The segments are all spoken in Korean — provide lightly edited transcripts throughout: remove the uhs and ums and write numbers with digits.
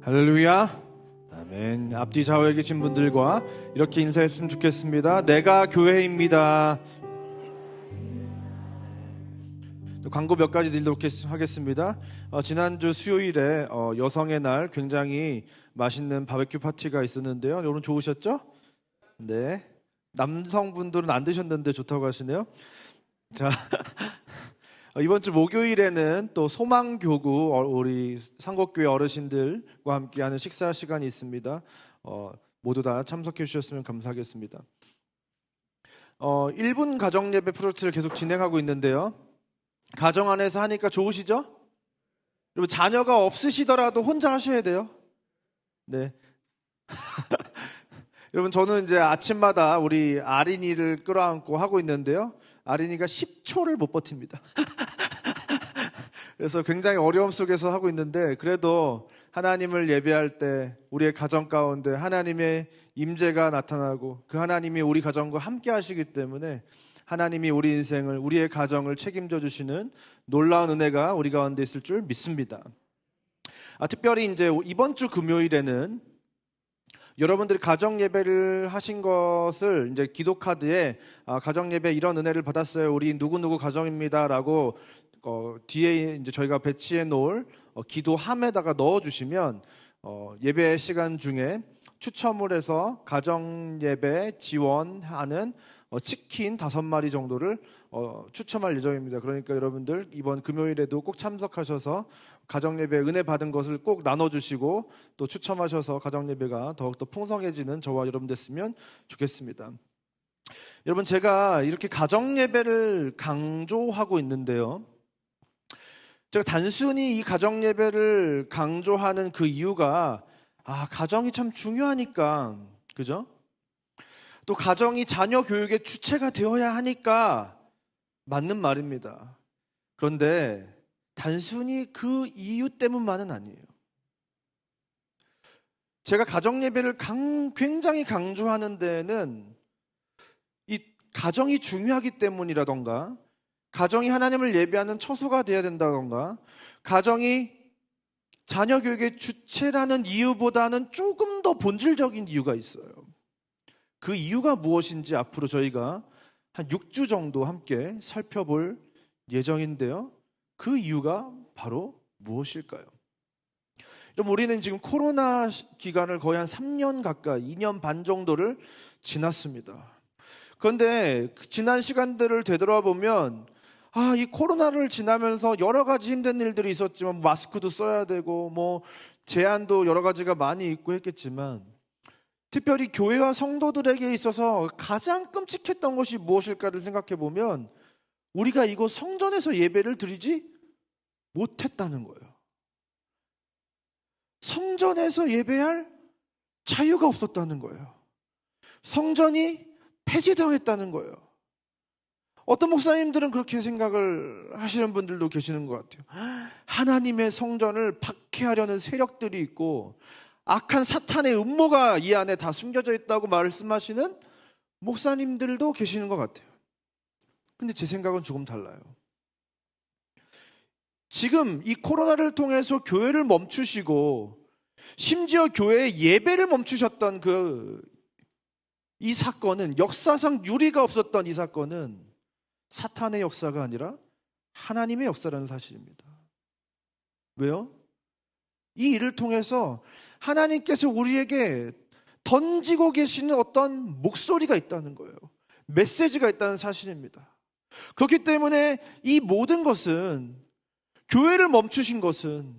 할렐루야. 아멘. 앞뒤 좌우에 계신 분들과 이렇게 인사했으면 좋겠습니다. 내가 교회입니다. 광고 몇 가지 드리도록 하겠습니다. 지난주 수요일에 여성의 날 굉장히 맛있는 바베큐 파티가 있었는데요. 여러분 좋으셨죠? 네. 남성분들은 안 드셨는데 좋다고 하시네요. 자, 이번 주 목요일에는 또 소망교구 우리 상곡교회 어르신들과 함께하는 식사 시간이 있습니다. 모두 다 참석해 주셨으면 감사하겠습니다. 1분 가정예배 프로젝트를 계속 진행하고 있는데요. 가정 안에서 하니까 좋으시죠? 여러분 자녀가 없으시더라도 혼자 하셔야 돼요. 네. 여러분 저는 이제 아침마다 우리 아린이를 끌어안고 하고 있는데요. 아린이가 10초를 못 버팁니다. 그래서 굉장히 어려움 속에서 하고 있는데 그래도 하나님을 예배할 때 우리의 가정 가운데 하나님의 임재가 나타나고 그 하나님이 우리 가정과 함께 하시기 때문에 하나님이 우리 인생을 우리의 가정을 책임져 주시는 놀라운 은혜가 우리 가운데 있을 줄 믿습니다. 특별히 이제 이번 주 금요일에는 여러분들이 가정 예배를 하신 것을 이제 기도 카드에 가정 예배 이런 은혜를 받았어요. 우리 누구누구 가정입니다라고 뒤에 이제 저희가 배치해 놓을 기도함에다가 넣어 주시면 예배 시간 중에 추첨을 해서 가정 예배 지원하는 치킨 5마리 정도를 추첨할 예정입니다. 그러니까 여러분들 이번 금요일에도 꼭 참석하셔서 가정예배 은혜 받은 것을 꼭 나눠주시고 또 추첨하셔서 가정예배가 더욱더 풍성해지는 저와 여러분 됐으면 좋겠습니다. 여러분 제가 이렇게 가정예배를 강조하고 있는데요. 제가 단순히 이 가정예배를 강조하는 그 이유가 가정이 참 중요하니까, 그죠? 또 가정이 자녀 교육의 주체가 되어야 하니까 맞는 말입니다. 그런데 단순히 그 이유 때문만은 아니에요. 제가 가정예배를 굉장히 강조하는 데는 이 가정이 중요하기 때문이라던가 가정이 하나님을 예배하는 처소가 되어야 된다던가 가정이 자녀 교육의 주체라는 이유보다는 조금 더 본질적인 이유가 있어요. 그 이유가 무엇인지 앞으로 저희가 한 6주 정도 함께 살펴볼 예정인데요. 그 이유가 바로 무엇일까요? 여러분 우리는 지금 코로나 기간을 거의 한 3년 가까이 2년 반 정도를 지났습니다. 그런데 지난 시간들을 되돌아보면 이 코로나를 지나면서 여러 가지 힘든 일들이 있었지만 마스크도 써야 되고 제한도 여러 가지가 많이 있고 했겠지만 특별히 교회와 성도들에게 있어서 가장 끔찍했던 것이 무엇일까를 생각해 보면 우리가 이곳 성전에서 예배를 드리지 못했다는 거예요. 성전에서 예배할 자유가 없었다는 거예요. 성전이 폐지당했다는 거예요. 어떤 목사님들은 그렇게 생각을 하시는 분들도 계시는 것 같아요. 하나님의 성전을 박해하려는 세력들이 있고 악한 사탄의 음모가 이 안에 다 숨겨져 있다고 말씀하시는 목사님들도 계시는 것 같아요. 근데 제 생각은 조금 달라요. 지금 이 코로나를 통해서 교회를 멈추시고 심지어 교회의 예배를 멈추셨던 이 사건은 역사상 유례가 없었던 이 사건은 사탄의 역사가 아니라 하나님의 역사라는 사실입니다. 왜요? 이 일을 통해서 하나님께서 우리에게 던지고 계시는 어떤 목소리가 있다는 거예요. 메시지가 있다는 사실입니다. 그렇기 때문에 이 모든 것은 교회를 멈추신 것은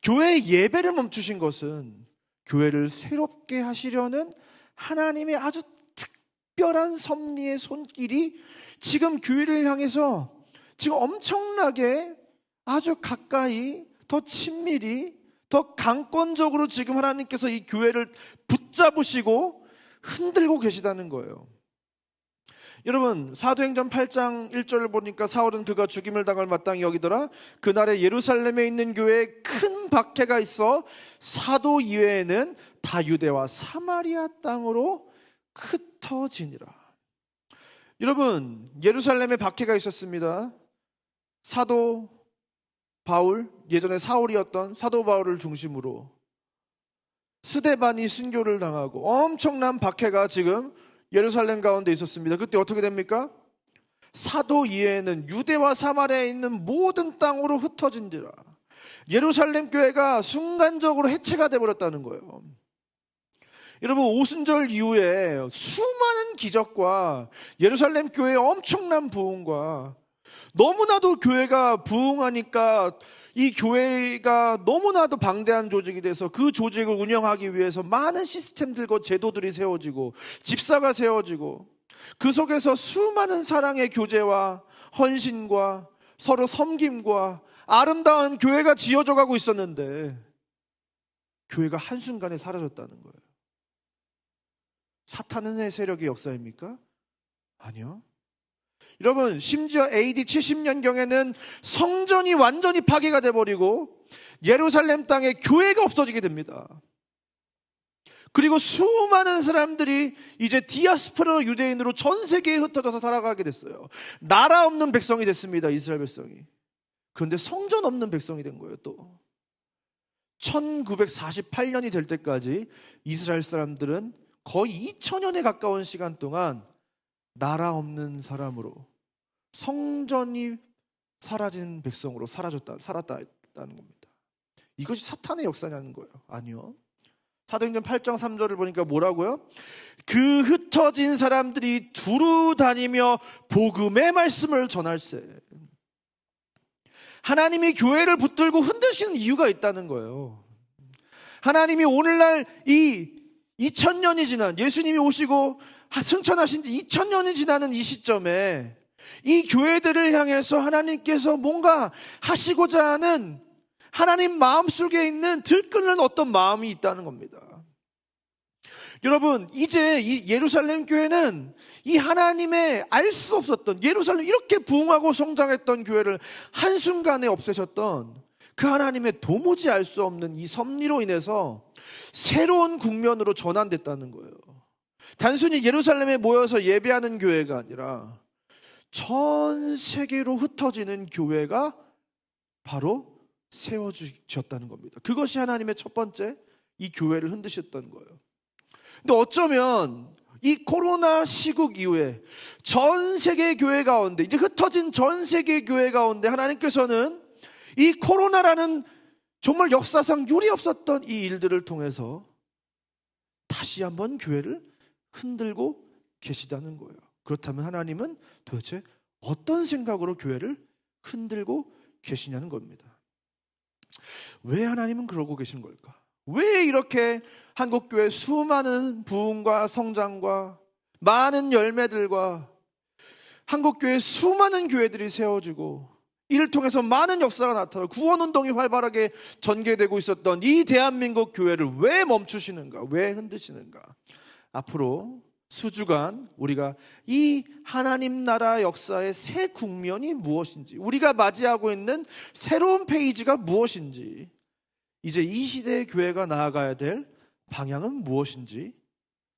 교회의 예배를 멈추신 것은 교회를 새롭게 하시려는 하나님의 아주 특별한 섭리의 손길이 지금 교회를 향해서 지금 엄청나게 아주 가까이 더 친밀히 더 강권적으로 지금 하나님께서 이 교회를 붙잡으시고 흔들고 계시다는 거예요. 여러분 사도행전 8장 1절을 보니까 사울은 그가 죽임을 당할 마땅히 여기더라. 그날에 예루살렘에 있는 교회에 큰 박해가 있어 사도 이외에는 다 유대와 사마리아 땅으로 흩어지니라. 여러분 예루살렘에 박해가 있었습니다. 사도 바울, 예전에 사울이었던 사도 바울을 중심으로 스데반이 순교를 당하고 엄청난 박해가 지금 예루살렘 가운데 있었습니다. 그때 어떻게 됩니까? 사도 이에는 유대와 사마리아에 있는 모든 땅으로 흩어진지라. 예루살렘 교회가 순간적으로 해체가 되어버렸다는 거예요. 여러분, 오순절 이후에 수많은 기적과 예루살렘 교회의 엄청난 부흥과 너무나도 교회가 부흥하니까 이 교회가 너무나도 방대한 조직이 돼서 그 조직을 운영하기 위해서 많은 시스템들과 제도들이 세워지고 집사가 세워지고 그 속에서 수많은 사랑의 교제와 헌신과 서로 섬김과 아름다운 교회가 지어져 가고 있었는데 교회가 한순간에 사라졌다는 거예요. 사탄의 세력의 역사입니까? 아니요. 여러분, 심지어 AD 70년경에는 성전이 완전히 파괴가 돼버리고 예루살렘 땅에 교회가 없어지게 됩니다. 그리고 수많은 사람들이 이제 디아스포라 유대인으로 전 세계에 흩어져서 살아가게 됐어요. 나라 없는 백성이 됐습니다. 이스라엘 백성이. 그런데 성전 없는 백성이 된 거예요. 또 1948년이 될 때까지 이스라엘 사람들은 거의 2000년에 가까운 시간 동안 나라 없는 사람으로 성전이 사라진 백성으로 살았다는 겁니다. 이것이 사탄의 역사냐는 거예요. 아니요. 사도행전 8장 3절을 보니까 뭐라고요? 그 흩어진 사람들이 두루 다니며 복음의 말씀을 전할세. 하나님이 교회를 붙들고 흔드시는 이유가 있다는 거예요. 하나님이 오늘날 이 2000년이 지난, 예수님이 오시고 승천하신 지 2000년이 지나는 이 시점에 이 교회들을 향해서 하나님께서 뭔가 하시고자 하는 하나님 마음속에 있는 들끓는 어떤 마음이 있다는 겁니다. 여러분, 이제 이 예루살렘 교회는 이 하나님의 알 수 없었던, 예루살렘 이렇게 부흥하고 성장했던 교회를 한순간에 없애셨던 그 하나님의 도무지 알 수 없는 이 섭리로 인해서 새로운 국면으로 전환됐다는 거예요. 단순히 예루살렘에 모여서 예배하는 교회가 아니라 전 세계로 흩어지는 교회가 바로 세워주셨다는 겁니다. 그것이 하나님의 첫 번째 이 교회를 흔드셨던 거예요. 근데 어쩌면 이 코로나 시국 이후에 전 세계 교회 가운데, 이제 흩어진 전 세계 교회 가운데 하나님께서는 이 코로나라는 정말 역사상 유례 없었던 이 일들을 통해서 다시 한번 교회를 흔들고 계시다는 거예요. 그렇다면 하나님은 도대체 어떤 생각으로 교회를 흔들고 계시냐는 겁니다. 왜 하나님은 그러고 계신 걸까? 왜 이렇게 한국교회 수많은 부흥과 성장과 많은 열매들과 한국교회 수많은 교회들이 세워지고 이를 통해서 많은 역사가 나타나고 구원운동이 활발하게 전개되고 있었던 이 대한민국 교회를 왜 멈추시는가? 왜 흔드시는가? 앞으로 수주간 우리가 이 하나님 나라 역사의 새 국면이 무엇인지, 우리가 맞이하고 있는 새로운 페이지가 무엇인지, 이제 이 시대의 교회가 나아가야 될 방향은 무엇인지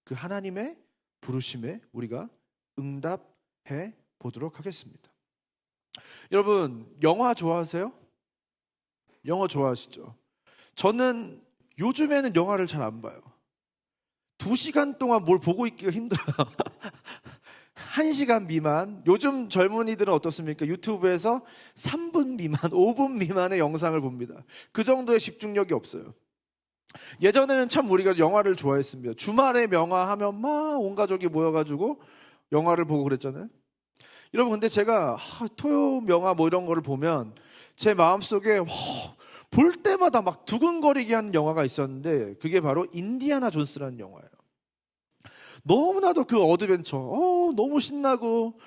그 하나님의 부르심에 우리가 응답해 보도록 하겠습니다. 여러분, 영화 좋아하세요? 영화 좋아하시죠? 저는 요즘에는 영화를 잘 안 봐요. 2시간 동안 뭘 보고 있기가 힘들어요. 1시간 미만. 요즘 젊은이들은 어떻습니까? 유튜브에서 3분 미만, 5분 미만의 영상을 봅니다. 그 정도의 집중력이 없어요. 예전에는 참 우리가 영화를 좋아했습니다. 주말에 명화 하면 막 온 가족이 모여가지고 영화를 보고 그랬잖아요. 여러분, 근데 제가 토요 명화 뭐 이런 거를 보면 제 마음속에 볼 때마다 막 두근거리게 하는 영화가 있었는데 그게 바로 인디아나 존스라는 영화예요. 너무나도 그 어드벤처, 너무 신나고,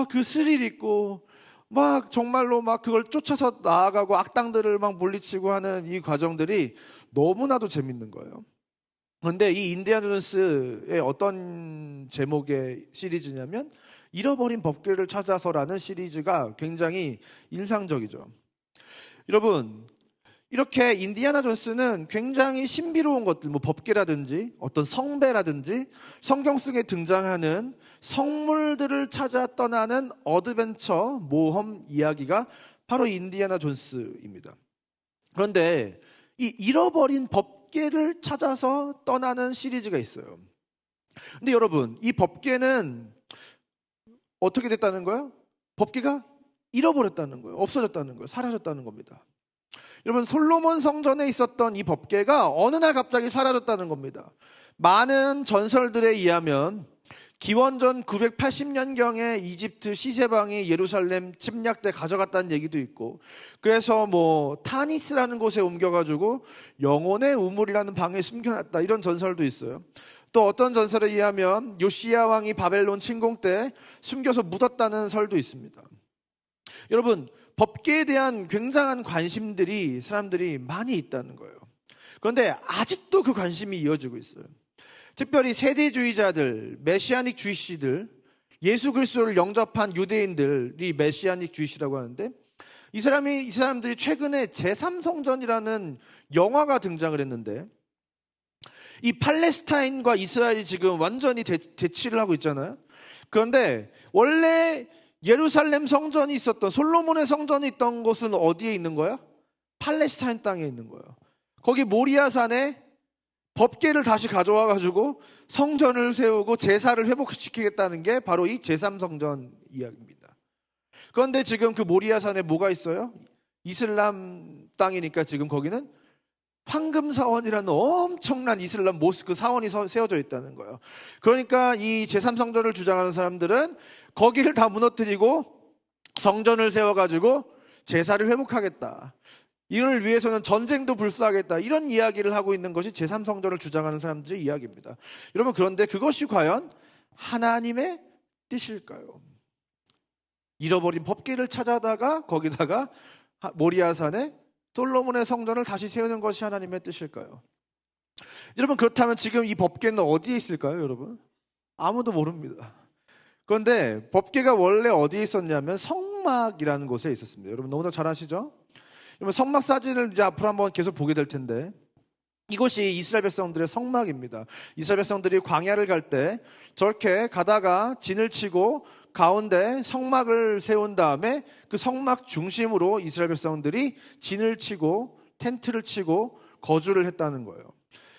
그 스릴 있고, 막 정말로 막 그걸 쫓아서 나아가고 악당들을 막 물리치고 하는 이 과정들이 너무나도 재밌는 거예요. 그런데 이 인디아나 존스의 어떤 제목의 시리즈냐면 잃어버린 법궤를 찾아서라는 시리즈가 굉장히 인상적이죠. 여러분, 이렇게 인디아나 존스는 굉장히 신비로운 것들, 뭐 법궤라든지 어떤 성배라든지 성경 속에 등장하는 성물들을 찾아 떠나는 어드벤처 모험 이야기가 바로 인디아나 존스입니다. 그런데 이 잃어버린 법궤 법궤를 찾아서 떠나는 시리즈가 있어요. 근데 여러분, 이 법궤는 어떻게 됐다는 거예요? 법궤가 잃어버렸다는 거예요. 없어졌다는 거예요. 사라졌다는 겁니다. 여러분, 솔로몬 성전에 있었던 이 법궤가 어느 날 갑자기 사라졌다는 겁니다. 많은 전설들에 의하면 기원전 980년경에 이집트 시세방이 예루살렘 침략 때 가져갔다는 얘기도 있고, 그래서 타니스라는 곳에 옮겨가지고 영혼의 우물이라는 방에 숨겨놨다, 이런 전설도 있어요. 또 어떤 전설에 의하면 요시야 왕이 바벨론 침공 때 숨겨서 묻었다는 설도 있습니다. 여러분, 법궤에 대한 굉장한 관심들이 사람들이 많이 있다는 거예요. 그런데 아직도 그 관심이 이어지고 있어요. 특별히 세대주의자들, 메시아닉 주이시들, 예수 그리스도를 영접한 유대인들이 메시아닉 주이시라고 하는데, 이 사람들이 최근에 제3성전이라는 영화가 등장을 했는데, 이 팔레스타인과 이스라엘이 지금 완전히 대치를 하고 있잖아요. 그런데 원래 예루살렘 성전이 있었던, 솔로몬의 성전이 있던 곳은 어디에 있는 거야? 팔레스타인 땅에 있는 거예요. 거기 모리아산에 법궤를 다시 가져와 가지고 성전을 세우고 제사를 회복시키겠다는 게 바로 이 제3성전 이야기입니다. 그런데 지금 그 모리아산에 뭐가 있어요? 이슬람 땅이니까 지금 거기는 황금사원이라는 엄청난 이슬람 모스크 사원이 세워져 있다는 거예요. 그러니까 이 제3성전을 주장하는 사람들은 거기를 다 무너뜨리고 성전을 세워가지고 제사를 회복하겠다, 이를 위해서는 전쟁도 불사하겠다, 이런 이야기를 하고 있는 것이 제3성전을 주장하는 사람들의 이야기입니다. 여러분, 그런데 그것이 과연 하나님의 뜻일까요? 잃어버린 법궤를 찾아다가 거기다가 모리아산에 솔로몬의 성전을 다시 세우는 것이 하나님의 뜻일까요? 여러분, 그렇다면 지금 이 법궤는 어디에 있을까요, 여러분? 아무도 모릅니다. 그런데 법궤가 원래 어디에 있었냐면 성막이라는 곳에 있었습니다. 여러분 너무나 잘 아시죠? 여러분, 성막 사진을 이제 앞으로 한번 계속 보게 될 텐데, 이곳이 이스라엘 백성들의 성막입니다. 이스라엘 백성들이 광야를 갈 때 저렇게 가다가 진을 치고 가운데 성막을 세운 다음에 그 성막 중심으로 이스라엘 백성들이 진을 치고 텐트를 치고 거주를 했다는 거예요.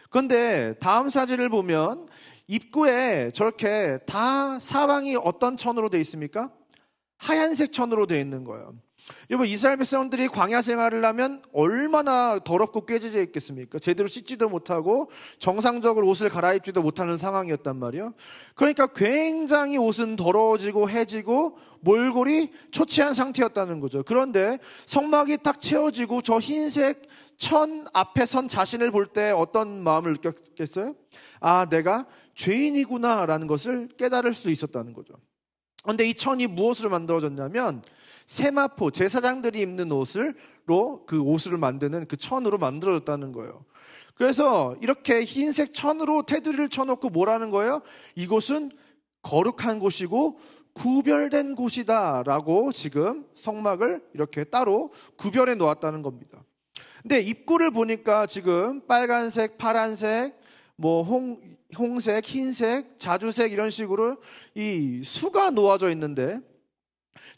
그런데 다음 사진을 보면 입구에 저렇게 다 사방이 어떤 천으로 되어 있습니까? 하얀색 천으로 되어 있는 거예요. 여러분, 이스라엘 백성들이 광야 생활을 하면 얼마나 더럽고 꾀지져 있겠습니까? 제대로 씻지도 못하고 정상적으로 옷을 갈아입지도 못하는 상황이었단 말이에요. 그러니까 굉장히 옷은 더러워지고 해지고 몰골이 초췌한 상태였다는 거죠. 그런데 성막이 딱 채워지고 저 흰색 천 앞에 선 자신을 볼 때 어떤 마음을 느꼈겠어요? 아, 내가 죄인이구나 라는 것을 깨달을 수 있었다는 거죠. 그런데 이 천이 무엇으로 만들어졌냐면 세마포, 제사장들이 입는 옷으로 그 옷을 만드는 그 천으로 만들어졌다는 거예요. 그래서 이렇게 흰색 천으로 테두리를 쳐놓고 뭐라는 거예요? 이곳은 거룩한 곳이고 구별된 곳이다 라고 지금 성막을 이렇게 따로 구별해 놓았다는 겁니다. 근데 입구를 보니까 지금 빨간색, 파란색, 홍색, 흰색, 자주색 이런 식으로 이 수가 놓아져 있는데,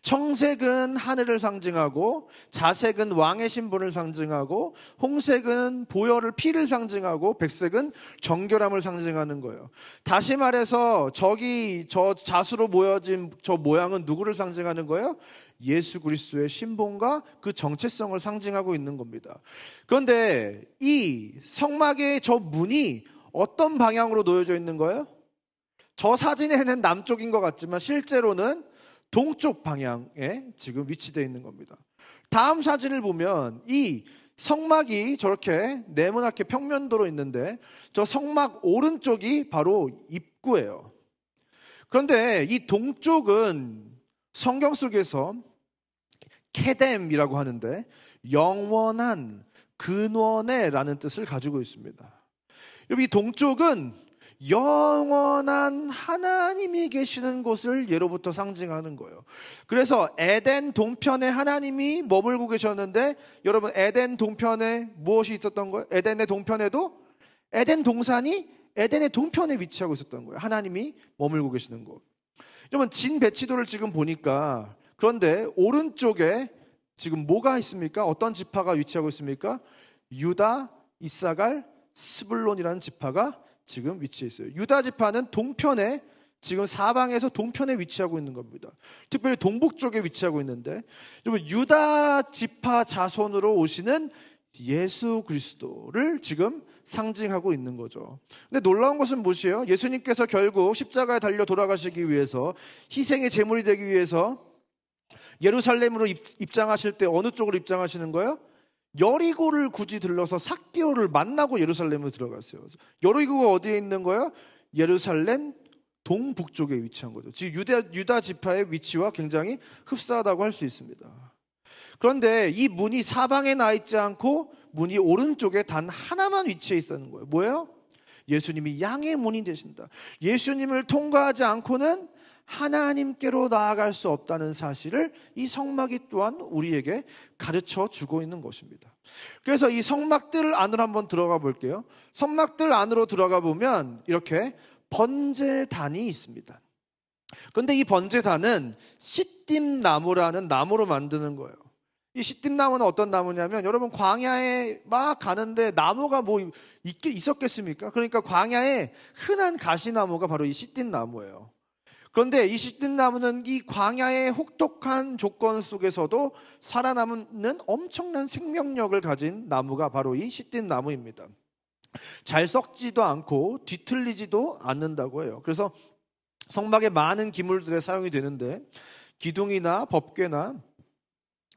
청색은 하늘을 상징하고, 자색은 왕의 신분을 상징하고, 홍색은 보혈을 피를 상징하고, 백색은 정결함을 상징하는 거예요. 다시 말해서 저 자수로 모여진 저 모양은 누구를 상징하는 거예요? 예수 그리스도의 신분과 그 정체성을 상징하고 있는 겁니다. 그런데 이 성막의 저 문이 어떤 방향으로 놓여져 있는 거예요? 저 사진에는 남쪽인 것 같지만 실제로는 동쪽 방향에 지금 위치되어 있는 겁니다. 다음 사진을 보면 이 성막이 저렇게 네모나게 평면도로 있는데 저 성막 오른쪽이 바로 입구예요. 그런데 이 동쪽은 성경 속에서 케뎀이라고 하는데 영원한, 근원의 라는 뜻을 가지고 있습니다. 여기 동쪽은 영원한 하나님이 계시는 곳을 예로부터 상징하는 거예요. 그래서 에덴 동편에 하나님이 머물고 계셨는데, 여러분 에덴 동편에 무엇이 있었던 거예요? 에덴의 동편에도 에덴 동산이 에덴의 동편에 위치하고 있었던 거예요. 하나님이 머물고 계시는 곳. 여러분 진 배치도를 지금 보니까, 그런데 오른쪽에 지금 뭐가 있습니까? 어떤 지파가 위치하고 있습니까? 유다, 이사갈, 스불론이라는 지파가 지금 위치해 있어요. 유다 지파는 동편에, 지금 사방에서 동편에 위치하고 있는 겁니다. 특별히 동북쪽에 위치하고 있는데, 여러분 유다 지파 자손으로 오시는 예수 그리스도를 지금 상징하고 있는 거죠. 근데 놀라운 것은 무엇이에요? 예수님께서 결국 십자가에 달려 돌아가시기 위해서, 희생의 제물이 되기 위해서 예루살렘으로 입장하실 때 어느 쪽으로 입장하시는 거예요? 여리고를 굳이 들러서 삭개오를 만나고 예루살렘으로 들어갔어요. 여리고가 어디에 있는 거예요? 예루살렘 동북쪽에 위치한 거죠. 지금 유다 지파의 위치와 굉장히 흡사하다고 할 수 있습니다. 그런데 이 문이 사방에 나 있지 않고 문이 오른쪽에 단 하나만 위치해 있었는 거예요. 뭐예요? 예수님이 양의 문이 되신다. 예수님을 통과하지 않고는 하나님께로 나아갈 수 없다는 사실을 이 성막이 또한 우리에게 가르쳐 주고 있는 것입니다. 그래서 이 성막들 안으로 한번 들어가 볼게요. 성막들 안으로 들어가 보면 이렇게 번제단이 있습니다. 그런데 이 번제단은 시띠나무라는 나무로 만드는 거예요. 이 시띠나무는 어떤 나무냐면, 여러분 광야에 막 가는데 나무가 뭐 있었겠습니까? 그러니까 광야에 흔한 가시나무가 바로 이 시띠나무예요. 그런데 이 시띠나무는 이 광야의 혹독한 조건 속에서도 살아남는 엄청난 생명력을 가진 나무가 바로 이 시띠나무입니다. 잘 썩지도 않고 뒤틀리지도 않는다고 해요. 그래서 성막에 많은 기물들에 사용이 되는데, 기둥이나 법궤나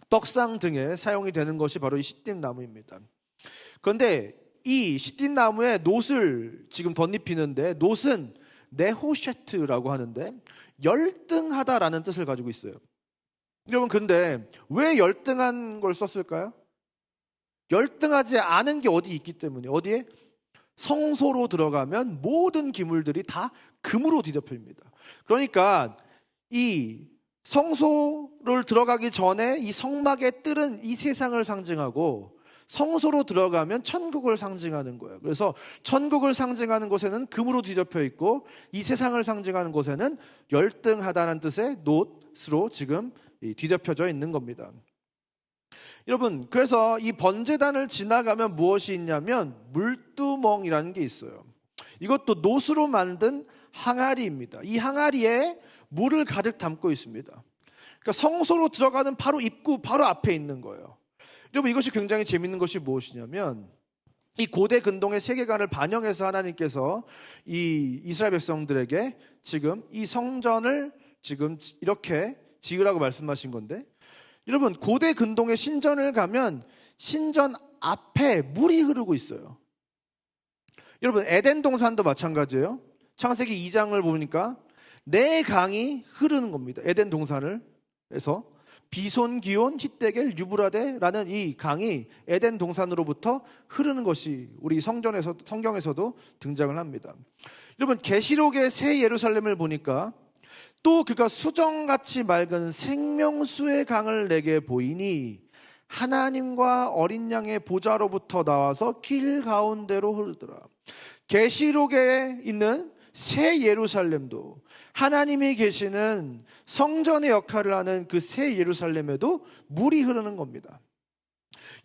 떡상 등에 사용이 되는 것이 바로 이 시띠나무입니다. 그런데 이 시띠나무에 놋을 지금 덧입히는데, 놋은 네호셰트라고 하는데 열등하다라는 뜻을 가지고 있어요. 여러분, 근데 왜 열등한 걸 썼을까요? 열등하지 않은 게 어디 있기 때문에. 어디에? 성소로 들어가면 모든 기물들이 다 금으로 뒤덮여입니다. 그러니까 이 성소를 들어가기 전에 이 성막의 뜰은 이 세상을 상징하고, 성소로 들어가면 천국을 상징하는 거예요. 그래서 천국을 상징하는 곳에는 금으로 뒤덮여 있고, 이 세상을 상징하는 곳에는 열등하다는 뜻의 놋으로 지금 뒤덮여져 있는 겁니다. 여러분, 그래서 이 번제단을 지나가면 무엇이 있냐면 물두멍이라는 게 있어요. 이것도 놋으로 만든 항아리입니다. 이 항아리에 물을 가득 담고 있습니다. 그러니까 성소로 들어가는 바로 입구 바로 앞에 있는 거예요. 여러분, 이것이 굉장히 재밌는 것이 무엇이냐면, 이 고대 근동의 세계관을 반영해서 하나님께서 이 이스라엘 백성들에게 지금 이 성전을 지금 이렇게 지으라고 말씀하신 건데, 여러분 고대 근동의 신전을 가면 신전 앞에 물이 흐르고 있어요. 여러분 에덴 동산도 마찬가지예요. 창세기 2장을 보니까 네 강이 흐르는 겁니다. 에덴 동산을 해서 비손, 기온, 히데겔, 유브라데라는 이 강이 에덴 동산으로부터 흐르는 것이 우리 성경에서도 등장을 합니다. 여러분 계시록의 새 예루살렘을 보니까 또 그가 수정같이 맑은 생명수의 강을 내게 보이니 하나님과 어린 양의 보좌로부터 나와서 길 가운데로 흐르더라. 계시록에 있는 새 예루살렘도, 하나님이 계시는 성전의 역할을 하는 그 새 예루살렘에도 물이 흐르는 겁니다.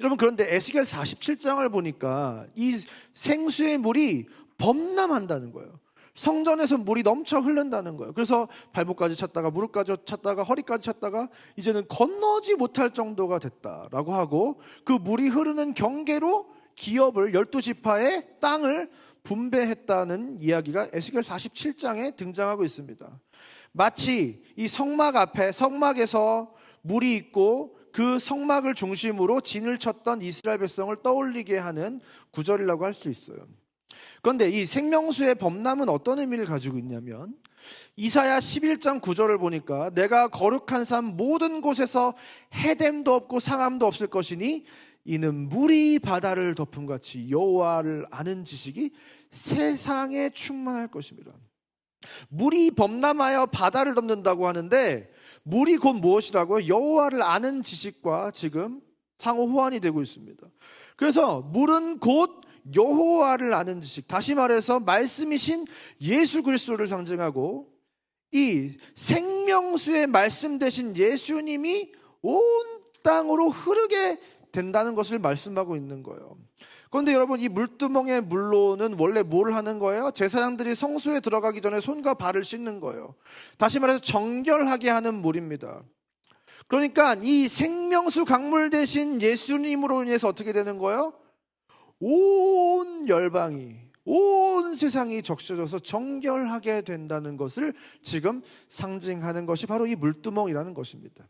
여러분 그런데 에스겔 47장을 보니까 이 생수의 물이 범람한다는 거예요. 성전에서 물이 넘쳐 흐른다는 거예요. 그래서 발목까지 찼다가 무릎까지 찼다가 허리까지 찼다가 이제는 건너지 못할 정도가 됐다라고 하고, 그 물이 흐르는 경계로 기업을 12지파의 땅을 분배했다는 이야기가 에스겔 47장에 등장하고 있습니다. 마치 이 성막 앞에, 성막에서 물이 있고 그 성막을 중심으로 진을 쳤던 이스라엘 백성을 떠올리게 하는 구절이라고 할 수 있어요. 그런데 이 생명수의 범람은 어떤 의미를 가지고 있냐면, 이사야 11장 9절을 보니까 내가 거룩한 삶 모든 곳에서 해됨도 없고 상함도 없을 것이니 이는 물이 바다를 덮음같이 여호와를 아는 지식이 세상에 충만할 것입니다. 물이 범람하여 바다를 덮는다고 하는데, 물이 곧 무엇이라고요? 여호와를 아는 지식과 지금 상호 호환이 되고 있습니다. 그래서 물은 곧 여호와를 아는 지식, 다시 말해서 말씀이신 예수 그리스도를 상징하고, 이 생명수의 말씀 되신 예수님이 온 땅으로 흐르게 된다는 것을 말씀하고 있는 거예요. 그런데 여러분, 이 물두멍의 물로는 원래 뭘 하는 거예요? 제사장들이 성소에 들어가기 전에 손과 발을 씻는 거예요. 다시 말해서 정결하게 하는 물입니다. 그러니까 이 생명수 강물 대신 예수님으로 인해서 어떻게 되는 거예요? 온 열방이, 온 세상이 적셔져서 정결하게 된다는 것을 지금 상징하는 것이 바로 이 물두멍이라는 것입니다.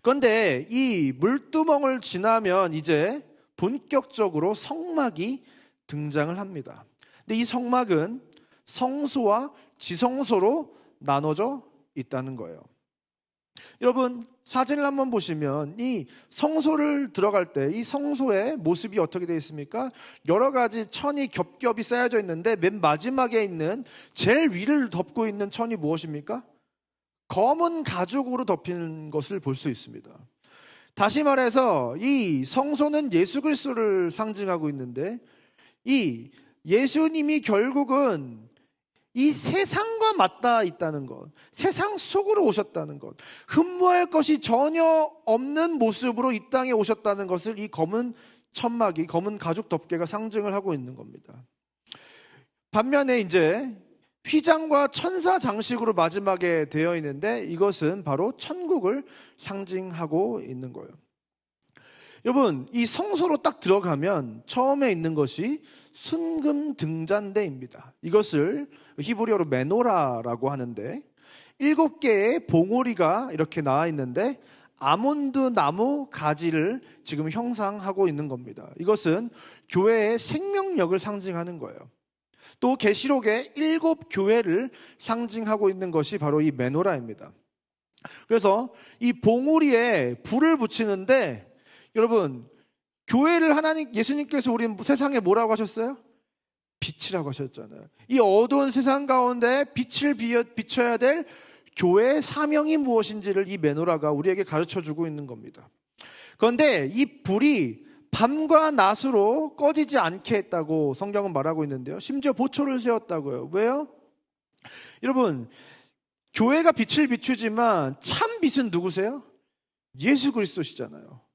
그런데 이 물두멍을 지나면 이제 본격적으로 성막이 등장을 합니다. 근데 이 성막은 성소와 지성소로 나눠져 있다는 거예요. 여러분, 사진을 한번 보시면 이 성소를 들어갈 때 이 성소의 모습이 어떻게 되어 있습니까? 여러 가지 천이 겹겹이 쌓여져 있는데 맨 마지막에 있는 제일 위를 덮고 있는 천이 무엇입니까? 검은 가죽으로 덮인 것을 볼 수 있습니다. 다시 말해서 이 성소는 예수 그리스도를 상징하고 있는데, 이 예수님이 결국은 이 세상과 맞닿아 있다는 것, 세상 속으로 오셨다는 것, 흠모할 것이 전혀 없는 모습으로 이 땅에 오셨다는 것을 이 검은 천막이, 검은 가죽 덮개가 상징을 하고 있는 겁니다. 반면에 이제 휘장과 천사 장식으로 마지막에 되어 있는데, 이것은 바로 천국을 상징하고 있는 거예요. 여러분, 이 성소로 딱 들어가면 처음에 있는 것이 순금 등잔대입니다. 이것을 히브리어로 메노라라고 하는데, 7개의 봉오리가 이렇게 나와 있는데 아몬드 나무 가지를 지금 형상하고 있는 겁니다. 이것은 교회의 생명력을 상징하는 거예요. 또 계시록의 7교회를 상징하고 있는 것이 바로 이 메노라입니다. 그래서 이 봉우리에 불을 붙이는데, 여러분, 교회를 예수님께서 우리 세상에 뭐라고 하셨어요? 빛이라고 하셨잖아요. 이 어두운 세상 가운데 빛을 비춰야 될 교회의 사명이 무엇인지를 이 메노라가 우리에게 가르쳐주고 있는 겁니다. 그런데 이 불이 밤과 낮으로 꺼지지 않게 했다고 성경은 말하고 있는데요. 심지어 보초를 세웠다고요. 왜요? 여러분, 교회가 빛을 비추지만 참 빛은 누구세요? 예수 그리스도시잖아요.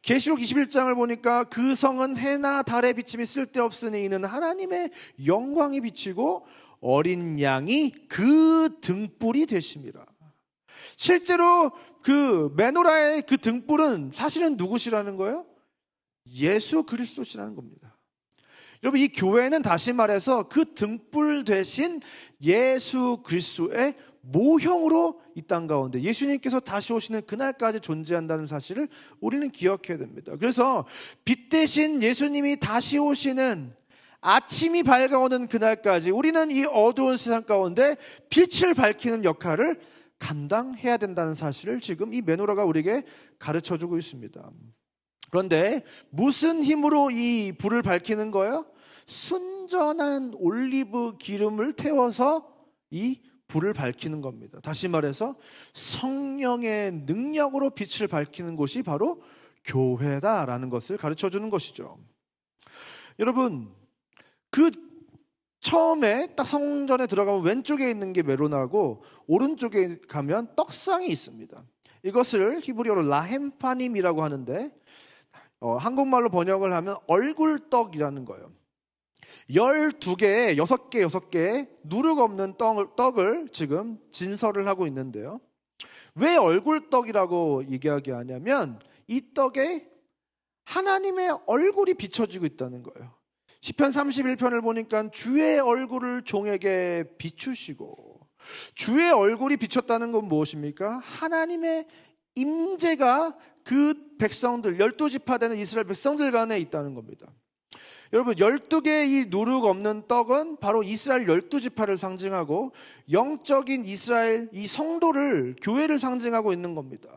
계시록 21장을 보니까 그 성은 해나 달의 비침이 쓸데없으니 이는 하나님의 영광이 비치고 어린 양이 그 등불이 되심이라. 실제로 그 메노라의 그 등불은 사실은 누구시라는 거예요? 예수 그리스도시라는 겁니다. 여러분, 이 교회는 다시 말해서 그 등불 대신 예수 그리스도의 모형으로 이 땅 가운데 예수님께서 다시 오시는 그날까지 존재한다는 사실을 우리는 기억해야 됩니다. 그래서 빛 대신 예수님이 다시 오시는 아침이 밝아오는 그날까지 우리는 이 어두운 세상 가운데 빛을 밝히는 역할을 감당해야 된다는 사실을 지금 이 메노라가 우리에게 가르쳐주고 있습니다. 그런데 무슨 힘으로 이 불을 밝히는 거예요? 순전한 올리브 기름을 태워서 이 불을 밝히는 겁니다. 다시 말해서 성령의 능력으로 빛을 밝히는 곳이 바로 교회다라는 것을 가르쳐주는 것이죠. 여러분, 그 처음에 딱 성전에 들어가면 왼쪽에 있는 게 메로나고 오른쪽에 가면 떡상이 있습니다. 이것을 히브리어로 라햄파님이라고 하는데 한국말로 번역을 하면 얼굴떡이라는 거예요. 12개, 6개 누룩 없는 떡을 지금 진설을 하고 있는데요. 왜 얼굴떡이라고 얘기하게 하냐면 이 떡에 하나님의 얼굴이 비춰지고 있다는 거예요. 시편 31편을 보니까 주의 얼굴을 종에게 비추시고, 주의 얼굴이 비쳤다는 건 무엇입니까? 하나님의 임재가 그 백성들, 12지파 되는 이스라엘 백성들 간에 있다는 겁니다. 여러분, 12개의 이 누룩 없는 떡은 바로 이스라엘 12지파를 상징하고 영적인 이스라엘 이 성도를, 교회를 상징하고 있는 겁니다.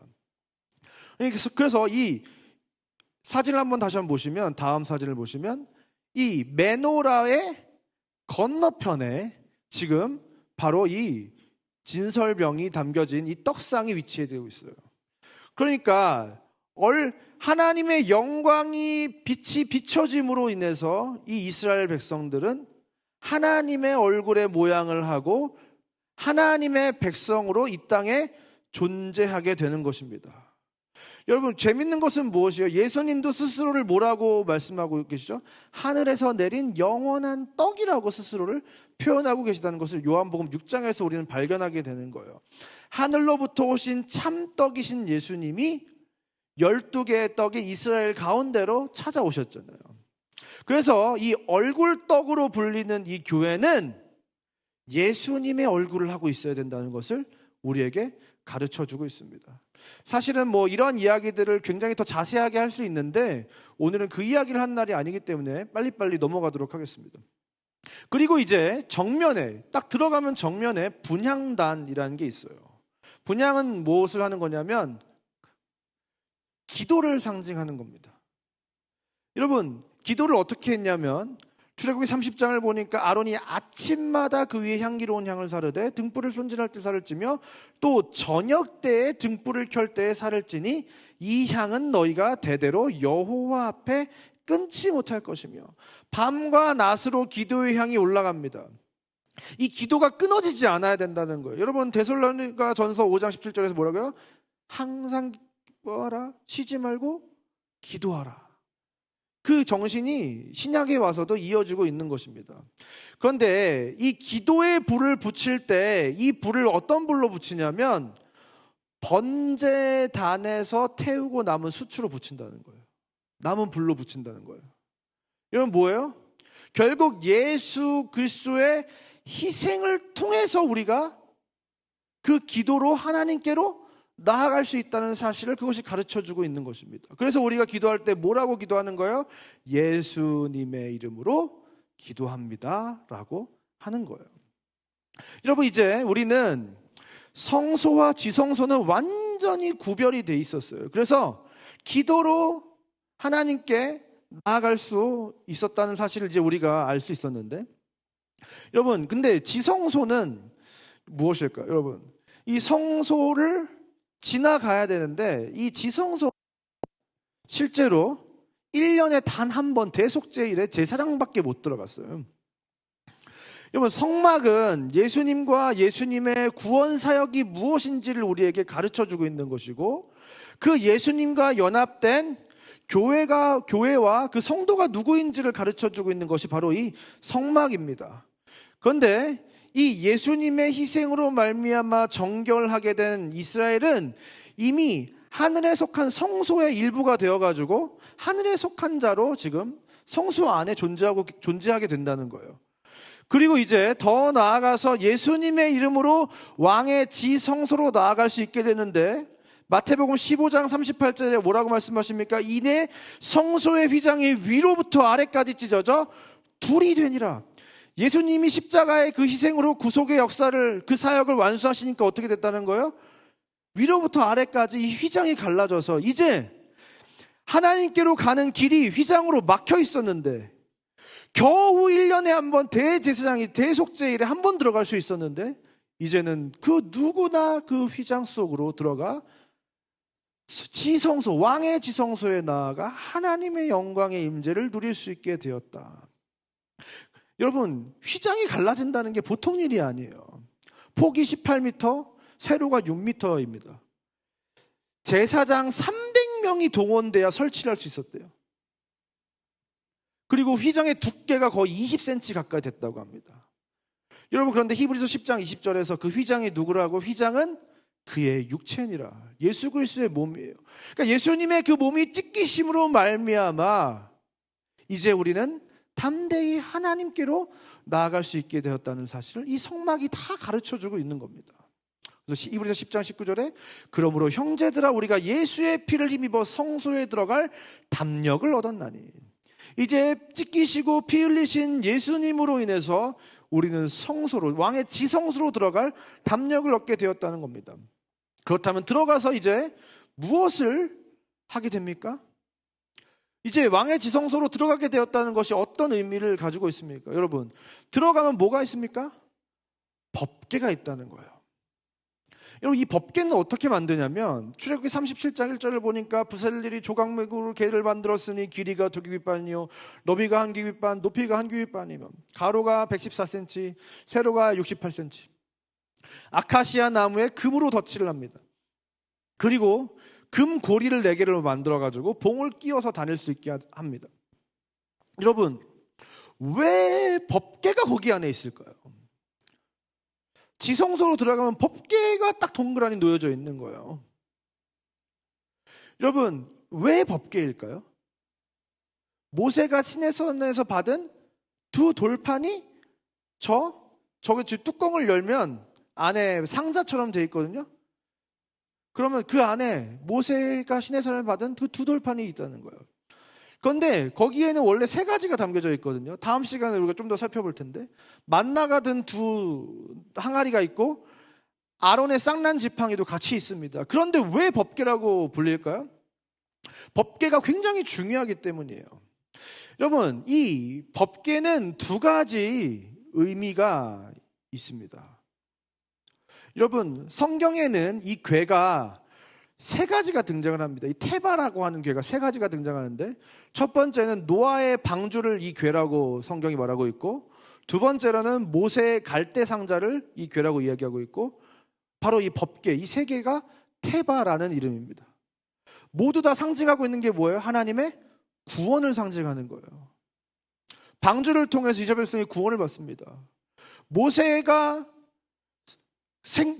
그래서 이 사진을 한번 다시 한번 보시면, 다음 사진을 보시면 이 메노라의 건너편에 지금 바로 이 진설병이 담겨진 이 떡상이 위치되고 있어요. 그러니까 하나님의 영광이 빛이 비춰짐으로 인해서 이 이스라엘 백성들은 하나님의 얼굴의 모양을 하고 하나님의 백성으로 이 땅에 존재하게 되는 것입니다. 여러분, 재밌는 것은 무엇이에요? 예수님도 스스로를 뭐라고 말씀하고 계시죠? 하늘에서 내린 영원한 떡이라고 스스로를 표현하고 계시다는 것을 요한복음 6장에서 우리는 발견하게 되는 거예요. 하늘로부터 오신 참떡이신 예수님이 12개의 떡이 이스라엘 가운데로 찾아오셨잖아요. 그래서 이 얼굴떡으로 불리는 이 교회는 예수님의 얼굴을 하고 있어야 된다는 것을 우리에게 가르쳐주고 있습니다. 사실은 이런 이야기들을 굉장히 더 자세하게 할 수 있는데 오늘은 그 이야기를 한 날이 아니기 때문에 빨리빨리 넘어가도록 하겠습니다. 그리고 이제 정면에 딱 들어가면 정면에 분향단이라는 게 있어요. 분향은 무엇을 하는 거냐면 기도를 상징하는 겁니다. 여러분, 기도를 어떻게 했냐면 출애굽기 30장을 보니까 아론이 아침마다 그 위에 향기로운 향을 사르되 등불을 손질할 때 살을 찌며 또 저녁 때에 등불을 켤 때에 살을 찌니 이 향은 너희가 대대로 여호와 앞에 끊지 못할 것이며, 밤과 낮으로 기도의 향이 올라갑니다. 이 기도가 끊어지지 않아야 된다는 거예요. 여러분, 데살로니가 전서 5장 17절에서 뭐라고요? 항상 기도하라, 쉬지 말고 기도하라. 그 정신이 신약에 와서도 이어지고 있는 것입니다. 그런데 이 기도의 불을 붙일 때 이 불을 어떤 불로 붙이냐면 번제단에서 태우고 남은 수치로 붙인다는 거예요. 남은 불로 붙인다는 거예요. 이건 뭐예요? 결국 예수 그리스도의 희생을 통해서 우리가 그 기도로 하나님께로 나아갈 수 있다는 사실을 그것이 가르쳐주고 있는 것입니다. 그래서 우리가 기도할 때 뭐라고 기도하는 거예요? 예수님의 이름으로 기도합니다 라고 하는 거예요. 여러분, 이제 우리는 성소와 지성소는 완전히 구별이 돼 있었어요. 그래서 기도로 하나님께 나아갈 수 있었다는 사실을 이제 우리가 알 수 있었는데, 여러분, 근데 지성소는 무엇일까요? 여러분, 이 성소를 지나가야 되는데 이 지성소 실제로 1년에 단 한 번 대속제일에 제사장밖에 못 들어갔어요. 여러분, 성막은 예수님과 예수님의 구원 사역이 무엇인지를 우리에게 가르쳐주고 있는 것이고, 그 예수님과 연합된 교회와 그 성도가 누구인지를 가르쳐주고 있는 것이 바로 이 성막입니다. 그런데 이 예수님의 희생으로 말미암아 정결하게 된 이스라엘은 이미 하늘에 속한 성소의 일부가 되어가지고 하늘에 속한 자로 지금 성소 안에 존재하게 된다는 거예요. 그리고 이제 더 나아가서 예수님의 이름으로 왕의 지성소로 나아갈 수 있게 되는데, 마태복음 15장 38절에 뭐라고 말씀하십니까? 이내 성소의 휘장이 위로부터 아래까지 찢어져 둘이 되니라. 예수님이 십자가의 그 희생으로 구속의 역사를, 그 사역을 완수하시니까 어떻게 됐다는 거예요? 위로부터 아래까지 이 휘장이 갈라져서 이제 하나님께로 가는 길이 휘장으로 막혀 있었는데, 겨우 1년에 한 번 대제사장이 대속제일에 한 번 들어갈 수 있었는데 이제는 그 누구나 그 휘장 속으로 들어가 지성소, 왕의 지성소에 나아가 하나님의 영광의 임재를 누릴 수 있게 되었다. 여러분, 휘장이 갈라진다는 게 보통 일이 아니에요. 폭이 18m, 세로가 6m입니다. 제사장 300명이 동원돼야 설치를 할 수 있었대요. 그리고 휘장의 두께가 거의 20cm 가까이 됐다고 합니다. 여러분, 그런데 히브리서 10장 20절에서 그 휘장이 누구라고? 휘장은 그의 육체니라. 예수 그리스도의 몸이에요. 그러니까 예수님의 그 몸이 찢기심으로 말미암아 이제 우리는 담대히 하나님께로 나아갈 수 있게 되었다는 사실을 이 성막이 다 가르쳐주고 있는 겁니다. 그래서 히브리서 10장 19절에 그러므로 형제들아, 우리가 예수의 피를 힘입어 성소에 들어갈 담력을 얻었나니, 이제 찢기시고 피 흘리신 예수님으로 인해서 우리는 성소로, 왕의 지성소로 들어갈 담력을 얻게 되었다는 겁니다. 그렇다면 들어가서 이제 무엇을 하게 됩니까? 이제 왕의 지성소로 들어가게 되었다는 것이 어떤 의미를 가지고 있습니까? 여러분, 들어가면 뭐가 있습니까? 법궤가 있다는 거예요. 여러분, 이 법궤는 어떻게 만드냐면 출애굽기 37장 1절을 보니까 부셀일이 조각목으로 궤를 만들었으니 길이가 2규빗반이요 너비가 1규빗반 높이가 1규빗반이며 가로가 114cm 세로가 68cm 아카시아 나무에 금으로 덧칠을 합니다. 그리고 금 고리를 4개를 만들어가지고 봉을 끼워서 다닐 수 있게 합니다. 여러분, 왜 법궤가 거기 안에 있을까요? 지성소로 들어가면 법궤가 딱 동그라니 놓여져 있는 거예요. 여러분, 왜 법궤일까요? 모세가 시내산에서 받은 2 돌판이 저기 뚜껑을 열면 안에 상자처럼 돼 있거든요. 그러면 그 안에 모세가 시내산을 받은 그 2 돌판이 있다는 거예요. 그런데 거기에는 원래 3가지가 담겨져 있거든요. 다음 시간에 우리가 좀 더 살펴볼 텐데, 만나가 든 2 항아리가 있고 아론의 쌍난 지팡이도 같이 있습니다. 그런데 왜 법궤라고 불릴까요? 법궤가 굉장히 중요하기 때문이에요. 여러분, 이 법궤는 2가지 의미가 있습니다. 여러분, 성경에는 이 궤가 3가지가 등장을 합니다. 이 테바라고 하는 궤가 3가지가 등장하는데, 첫 번째는 노아의 방주를 이 궤라고 성경이 말하고 있고, 2번째로는 모세의 갈대 상자를 이 궤라고 이야기하고 있고, 바로 이 법궤, 이 3개가 테바라는 이름입니다. 모두 다 상징하고 있는 게 뭐예요? 하나님의 구원을 상징하는 거예요. 방주를 통해서 이스라엘 백성이 구원을 받습니다. 모세가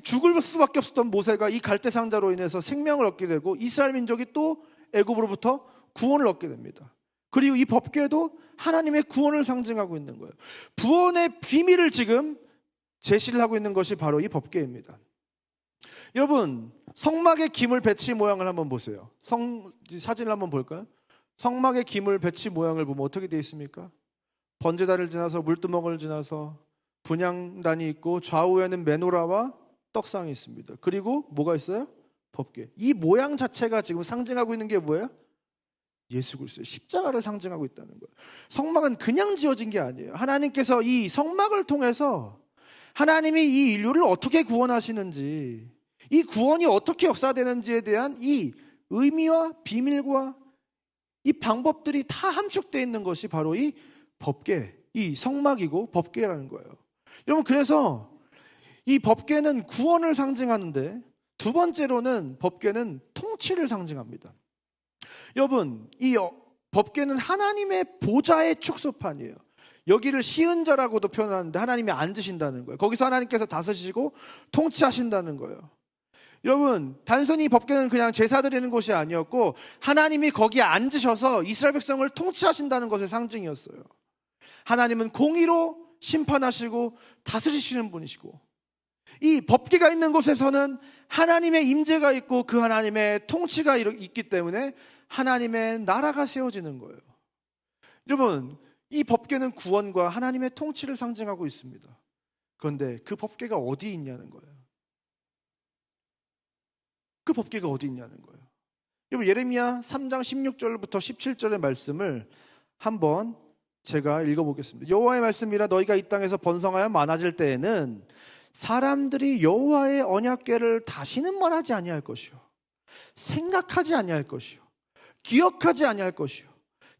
죽을 수밖에 없었던 모세가 이 갈대 상자로 인해서 생명을 얻게 되고, 이스라엘 민족이 또 애굽으로부터 구원을 얻게 됩니다. 그리고 이 법궤도 하나님의 구원을 상징하고 있는 거예요. 구원의 비밀을 지금 제시를 하고 있는 것이 바로 이 법궤입니다. 여러분, 성막의 기물 배치 모양을 한번 보세요. 사진을 한번 볼까요? 성막의 기물 배치 모양을 보면 어떻게 되어 있습니까? 번제단을 지나서 물두멍을 지나서 분향단이 있고, 좌우에는 메노라와 떡상이 있습니다. 그리고 뭐가 있어요? 법궤. 이 모양 자체가 지금 상징하고 있는 게 뭐예요? 예수 그리스도, 십자가를 상징하고 있다는 거예요. 성막은 그냥 지어진 게 아니에요. 하나님께서 이 성막을 통해서 하나님이 이 인류를 어떻게 구원하시는지, 이 구원이 어떻게 역사되는지에 대한 이 의미와 비밀과 이 방법들이 다 함축되어 있는 것이 바로 이 법궤, 이 성막이고 법궤라는 거예요. 여러분, 그래서 이 법궤는 구원을 상징하는데, 2번째로는 법궤는 통치를 상징합니다. 여러분, 이 법궤는 하나님의 보좌의 축소판이에요. 여기를 시은자라고도 표현하는데 하나님이 앉으신다는 거예요. 거기서 하나님께서 다스리시고 통치하신다는 거예요. 여러분, 단순히 법궤는 그냥 제사 드리는 곳이 아니었고, 하나님이 거기에 앉으셔서 이스라엘 백성을 통치하신다는 것의 상징이었어요. 하나님은 공의로 심판하시고 다스리시는 분이시고, 이 법궤가 있는 곳에서는 하나님의 임재가 있고 그 하나님의 통치가 있기 때문에 하나님의 나라가 세워지는 거예요. 여러분, 이 법궤는 구원과 하나님의 통치를 상징하고 있습니다. 그런데 그 법궤가 어디 있냐는 거예요. 그 법궤가 어디 있냐는 거예요. 여러분, 예레미야 3장 16절부터 17절의 말씀을 한번 제가 읽어보겠습니다. 여호와의 말씀이라 너희가 이 땅에서 번성하여 많아질 때에는 사람들이 여호와의 언약궤를 다시는 말하지 아니할 것이요, 생각하지 아니할 것이요, 기억하지 아니할 것이요,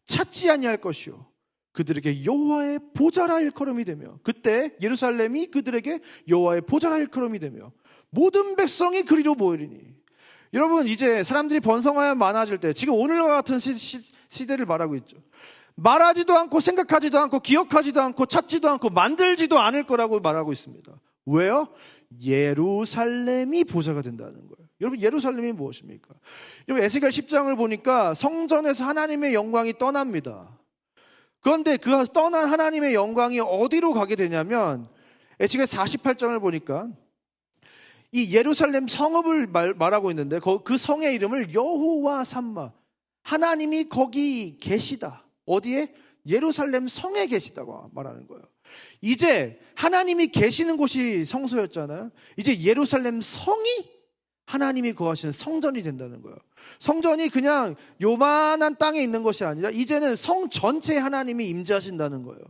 찾지 아니할 것이요, 그들에게 여호와의 보좌라 일컬음이 되며, 그때 예루살렘이 그들에게 여호와의 보좌라 일컬음이 되며 모든 백성이 그리로 모이리니. 여러분, 이제 사람들이 번성하여 많아질 때, 지금 오늘과 같은 시대를 말하고 있죠. 말하지도 않고 생각하지도 않고 기억하지도 않고 찾지도 않고 만들지도 않을 거라고 말하고 있습니다. 왜요? 예루살렘이 보좌가 된다는 거예요. 여러분, 예루살렘이 무엇입니까? 여러분, 에스겔 10장을 보니까 성전에서 하나님의 영광이 떠납니다. 그런데 그 떠난 하나님의 영광이 어디로 가게 되냐면, 에스겔 48장을 보니까 이 예루살렘 성읍을 말하고 있는데, 그 성의 이름을 여호와 삼마, 하나님이 거기 계시다. 어디에? 예루살렘 성에 계시다고 말하는 거예요. 이제 하나님이 계시는 곳이 성소였잖아요. 이제 예루살렘 성이 하나님이 거하시는 성전이 된다는 거예요. 성전이 그냥 요만한 땅에 있는 것이 아니라 이제는 성 전체에 하나님이 임재하신다는 거예요.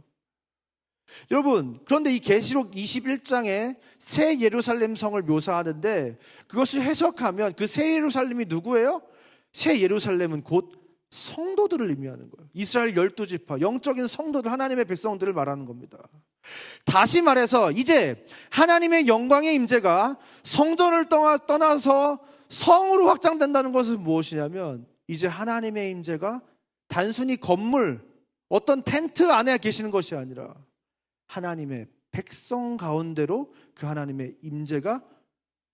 여러분, 그런데 이 계시록 21장에 새 예루살렘 성을 묘사하는데, 그것을 해석하면 그 새 예루살렘이 누구예요? 새 예루살렘은 곧 성도들을 의미하는 거예요. 이스라엘 12지파, 영적인 성도들, 하나님의 백성들을 말하는 겁니다. 다시 말해서 이제 하나님의 영광의 임재가 성전을 떠나서 성으로 확장된다는 것은 무엇이냐면 이제 하나님의 임재가 단순히 건물, 어떤 텐트 안에 계시는 것이 아니라 하나님의 백성 가운데로 그 하나님의 임재가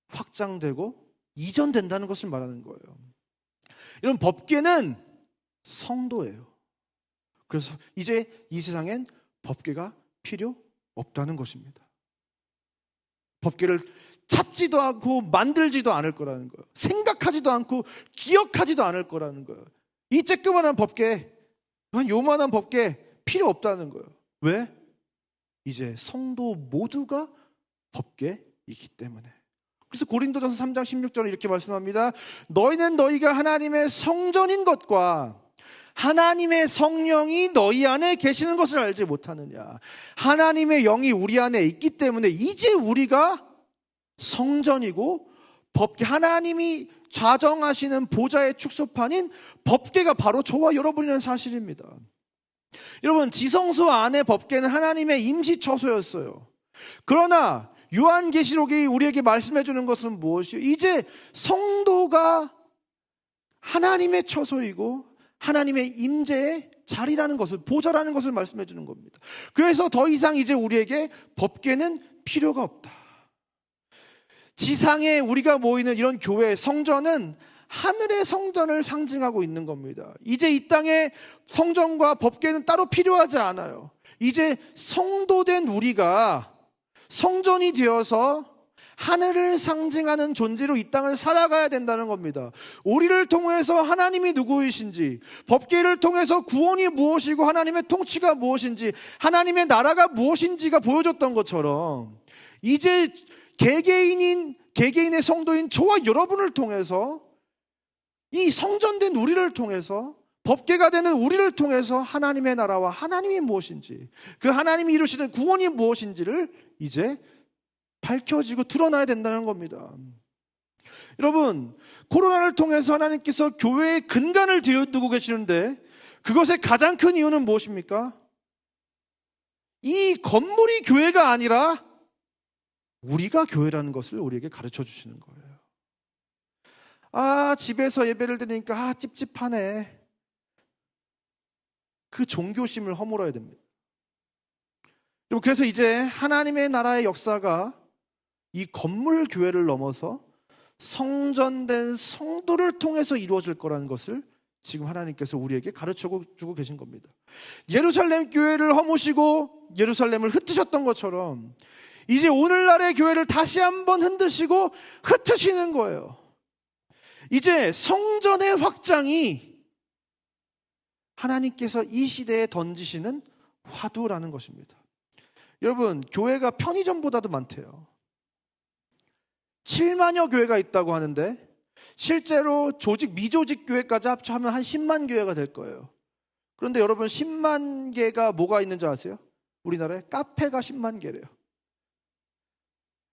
확장되고 이전된다는 것을 말하는 거예요. 이런 법궤는 성도예요. 그래서 이제 이 세상엔 법궤가 필요 없다는 것입니다. 법궤를 찾지도 않고 만들지도 않을 거라는 거예요. 생각하지도 않고 기억하지도 않을 거라는 거예요. 이 쬐끄만한 법궤, 한 요만한 법궤 필요 없다는 거예요. 왜? 이제 성도 모두가 법궤이기 때문에. 그래서 고린도전서 3장 16절에 이렇게 말씀합니다. 너희는 너희가 하나님의 성전인 것과 하나님의 성령이 너희 안에 계시는 것을 알지 못하느냐. 하나님의 영이 우리 안에 있기 때문에 이제 우리가 성전이고 법궤, 하나님이 좌정하시는 보좌의 축소판인 법궤가 바로 저와 여러분이라는 사실입니다. 여러분, 지성소 안에 법궤는 하나님의 임시 처소였어요. 그러나 요한계시록이 우리에게 말씀해 주는 것은 무엇이요? 이제 성도가 하나님의 처소이고 하나님의 임재의 자리라는 것을, 보좌라는 것을 말씀해 주는 겁니다. 그래서 더 이상 이제 우리에게 법궤는 필요가 없다. 지상에 우리가 모이는 이런 교회, 성전은 하늘의 성전을 상징하고 있는 겁니다. 이제 이 땅의 성전과 법궤는 따로 필요하지 않아요. 이제 성도된 우리가 성전이 되어서 하늘을 상징하는 존재로 이 땅을 살아가야 된다는 겁니다. 우리를 통해서 하나님이 누구이신지, 법궤를 통해서 구원이 무엇이고 하나님의 통치가 무엇인지, 하나님의 나라가 무엇인지가 보여줬던 것처럼 이제 개개인의 성도인 저와 여러분을 통해서, 이 성전된 우리를 통해서, 법궤가 되는 우리를 통해서 하나님의 나라와 하나님이 무엇인지, 그 하나님이 이루시는 구원이 무엇인지를 이제 밝혀지고 드러나야 된다는 겁니다. 여러분, 코로나를 통해서 하나님께서 교회의 근간을 두고 계시는데 그것의 가장 큰 이유는 무엇입니까? 이 건물이 교회가 아니라 우리가 교회라는 것을 우리에게 가르쳐 주시는 거예요. 집에서 예배를 드리니까 찝찝하네. 그 종교심을 허물어야 됩니다. 그래서 이제 하나님의 나라의 역사가 이 건물 교회를 넘어서 성전된 성도를 통해서 이루어질 거라는 것을 지금 하나님께서 우리에게 가르쳐주고 계신 겁니다. 예루살렘 교회를 허무시고 예루살렘을 흩으셨던 것처럼 이제 오늘날의 교회를 다시 한번 흔드시고 흩으시는 거예요. 이제 성전의 확장이 하나님께서 이 시대에 던지시는 화두라는 것입니다. 여러분, 교회가 편의점보다도 많대요. 7만여 교회가 있다고 하는데 실제로 미조직 교회까지 합쳐하면 한 10만 교회가 될 거예요. 그런데 여러분, 10만 개가 뭐가 있는 줄 아세요? 우리나라에 카페가 10만 개래요.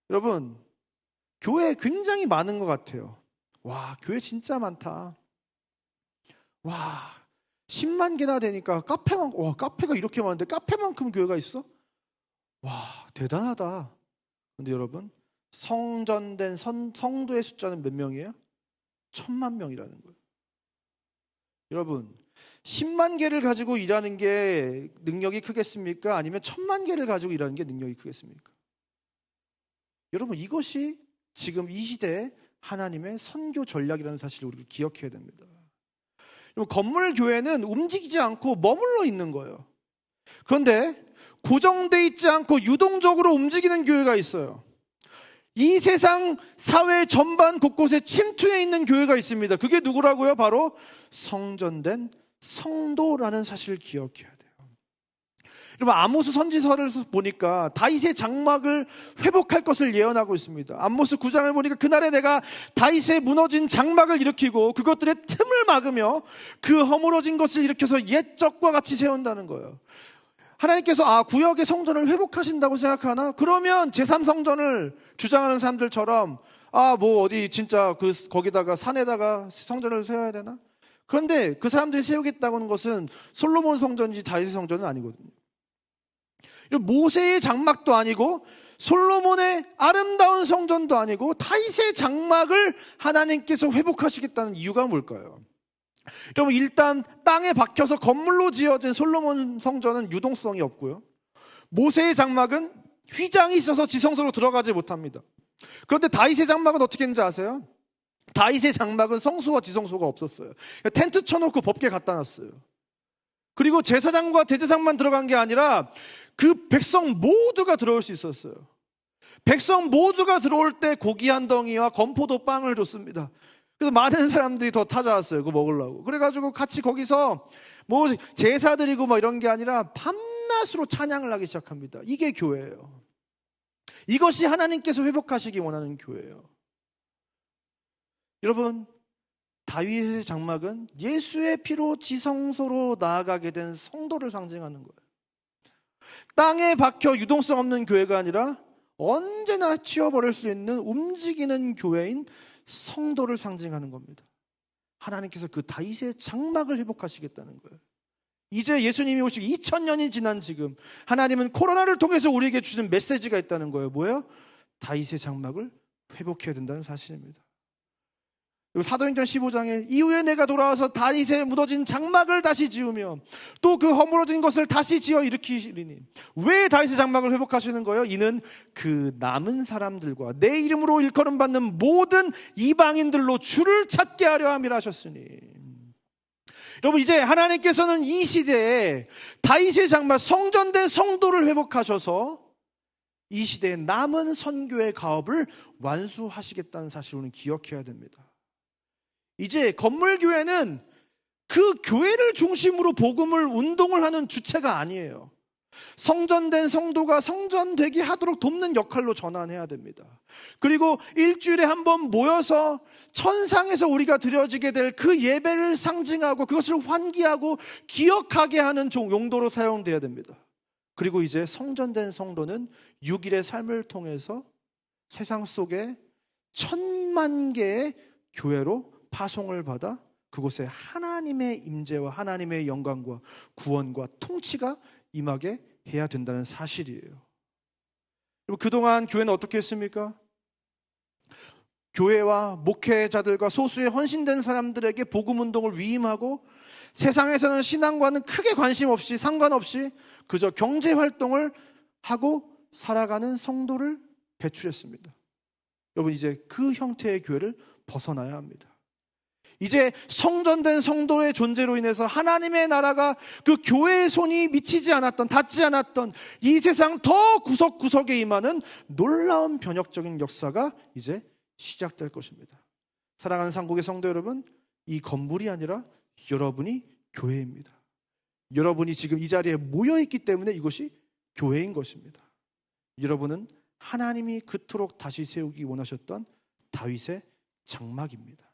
여러분, 교회 굉장히 많은 것 같아요. 와, 교회 진짜 많다. 와, 10만 개나 되니까 카페가 이렇게 많은데 카페만큼 교회가 있어? 와, 대단하다. 근데 여러분, 성전된 성도의 숫자는 몇 명이에요? 1000만 명이라는 거예요. 여러분, 10만 개를 가지고 일하는 게 능력이 크겠습니까? 아니면 1000만 개를 가지고 일하는 게 능력이 크겠습니까? 여러분, 이것이 지금 이 시대의 하나님의 선교 전략이라는 사실을 우리가 기억해야 됩니다. 건물 교회는 움직이지 않고 머물러 있는 거예요. 그런데 고정돼 있지 않고 유동적으로 움직이는 교회가 있어요. 이 세상 사회 전반 곳곳에 침투해 있는 교회가 있습니다. 그게 누구라고요? 바로 성전된 성도라는 사실을 기억해야 돼요. 여러분, 아모스 선지서를 보니까 다윗의 장막을 회복할 것을 예언하고 있습니다. 아모스 9장을 보니까 그날에 내가 다윗의 무너진 장막을 일으키고 그것들의 틈을 막으며 그 허물어진 것을 일으켜서 옛적과 같이 세운다는 거예요. 하나님께서 구역의 성전을 회복하신다고 생각하나? 그러면 제3성전을 주장하는 사람들처럼 어디 진짜 거기다가 산에다가 성전을 세워야 되나? 그런데 그 사람들이 세우겠다고 하는 것은 솔로몬 성전이지 다윗의 성전은 아니거든요. 모세의 장막도 아니고 솔로몬의 아름다운 성전도 아니고 다윗의 장막을 하나님께서 회복하시겠다는 이유가 뭘까요? 여러분, 일단 땅에 박혀서 건물로 지어진 솔로몬 성전은 유동성이 없고요, 모세의 장막은 휘장이 있어서 지성소로 들어가지 못합니다. 그런데 다윗의 장막은 어떻게 했는지 아세요? 다윗의 장막은 성소와 지성소가 없었어요. 텐트 쳐놓고 법궤 갖다 놨어요. 그리고 제사장과 대제사장만 들어간 게 아니라 그 백성 모두가 들어올 수 있었어요. 백성 모두가 들어올 때 고기 한 덩이와 건포도 빵을 줬습니다. 그래서 많은 사람들이 더 찾아왔어요, 그거 먹으려고. 그래가지고 같이 거기서 뭐 제사 드리고 뭐 이런 게 아니라 밤낮으로 찬양을 하기 시작합니다. 이게 교회예요. 이것이 하나님께서 회복하시기 원하는 교회예요. 여러분, 다윗의 장막은 예수의 피로 지성소로 나아가게 된 성도를 상징하는 거예요. 땅에 박혀 유동성 없는 교회가 아니라 언제나 치워버릴 수 있는 움직이는 교회인 성도를 상징하는 겁니다. 하나님께서 그 다윗의 장막을 회복하시겠다는 거예요. 이제 예수님이 오시기 2000년이 지난 지금 하나님은 코로나를 통해서 우리에게 주신 메시지가 있다는 거예요. 뭐예요? 다윗의 장막을 회복해야 된다는 사실입니다. 그리고 사도행전 15장에 이후에 내가 돌아와서 다윗의 무너진 장막을 다시 지으며 또 그 허물어진 것을 다시 지어 일으키시리니. 왜 다윗의 장막을 회복하시는 거예요? 이는 그 남은 사람들과 내 이름으로 일컬음 받는 모든 이방인들로 주를 찾게 하려 함이라 하셨으니. 여러분, 이제 하나님께서는 이 시대에 다윗의 장막, 성전된 성도를 회복하셔서 이 시대에 남은 선교의 가업을 완수하시겠다는 사실을 우리는 기억해야 됩니다. 이제 건물교회는 그 교회를 중심으로 복음을 운동을 하는 주체가 아니에요. 성전된 성도가 성전되게 하도록 돕는 역할로 전환해야 됩니다. 그리고 일주일에 한 번 모여서 천상에서 우리가 드려지게 될 그 예배를 상징하고 그것을 환기하고 기억하게 하는 용도로 사용돼야 됩니다. 그리고 이제 성전된 성도는 6일의 삶을 통해서 세상 속에 1000만 개의 교회로 파송을 받아 그곳에 하나님의 임재와 하나님의 영광과 구원과 통치가 임하게 해야 된다는 사실이에요. 그동안 교회는 어떻게 했습니까? 교회와 목회자들과 소수의 헌신된 사람들에게 복음운동을 위임하고 세상에서는 신앙과는 크게 관심 없이 상관없이 그저 경제활동을 하고 살아가는 성도를 배출했습니다. 여러분, 이제 그 형태의 교회를 벗어나야 합니다. 이제 성전된 성도의 존재로 인해서 하나님의 나라가 그 교회의 손이 미치지 않았던, 닿지 않았던 이 세상 더 구석구석에 임하는 놀라운 변혁적인 역사가 이제 시작될 것입니다. 사랑하는 상국의 성도 여러분, 이 건물이 아니라 여러분이 교회입니다. 여러분이 지금 이 자리에 모여있기 때문에 이것이 교회인 것입니다. 여러분은 하나님이 그토록 다시 세우기 원하셨던 다윗의 장막입니다.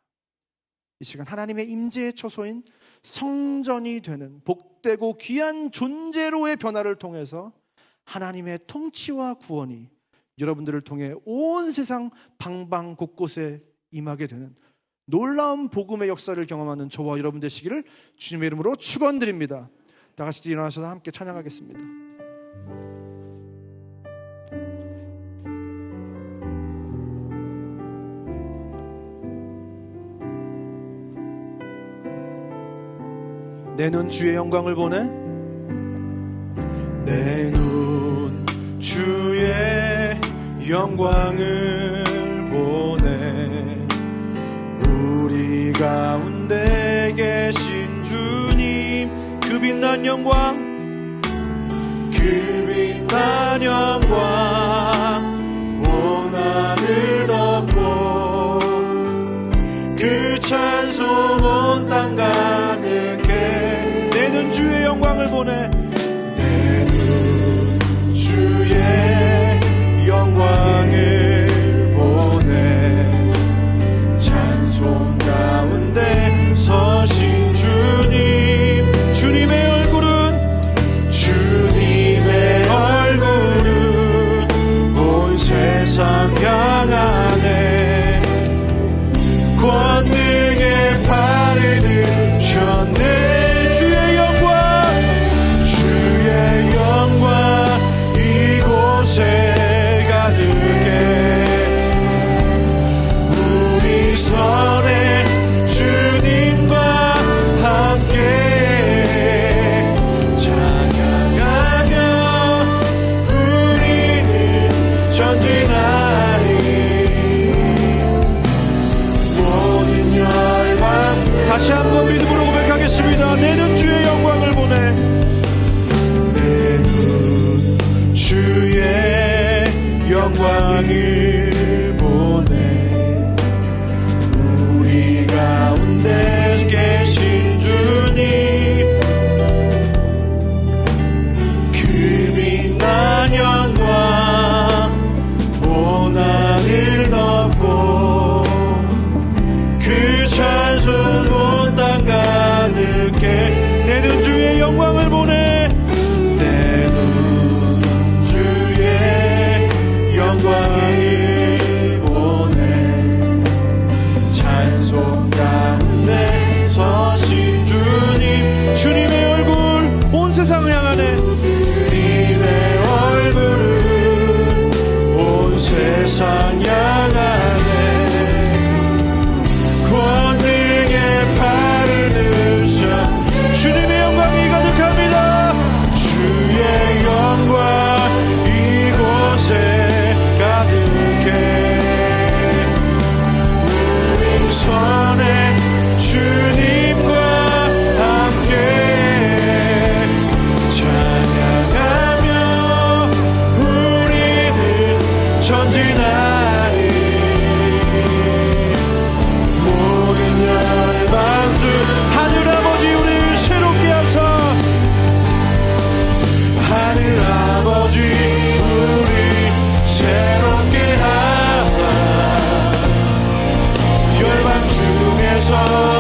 이 시간 하나님의 임재의 처소인 성전이 되는 복되고 귀한 존재로의 변화를 통해서 하나님의 통치와 구원이 여러분들을 통해 온 세상 방방 곳곳에 임하게 되는 놀라운 복음의 역사를 경험하는 저와 여러분 되시기를 주님의 이름으로 축원드립니다. 다 같이 일어나셔서 함께 찬양하겠습니다. 내 눈 주의 영광을 보네. 내 눈 주의 영광을 보네. 우리 가운데 계신 주님, 그 빛난 영광, 그 빛난 영광 온 하늘 덮고 그 찬송 온 땅 가득해. 내 눈 주의 영광을 보네. 내 눈 주의 영광을 보네. 찬송 가운데 서신 주님, 주님의 얼굴은, 주님의 얼굴은 온 세상 향하네. 권능의 팔을 드셨네. 주의 영광, 영광을 보내 우리 가운데 계신 주님 그 빛난 영광 온 하늘 덮고 그 찬송 온 땅 가득해 내 눈 주의 영광을 보내 내 눈 주의 영광을 보내 찬송 가운데 서신 주님 주님의 얼굴 온 세상을 향하네 주님의 얼굴을 온 세상 향하네 권능의 팔을 드셔 주님의 영광이 가득합니다 주의 영광 이곳에 가득해 우리 손에 주님과 함께 찬양하며 우리는 전진하리 모든 열방주 하늘 아버지 우리를 새롭게 하사 하늘 아버지 우리 새롭게 하사 열방 중에서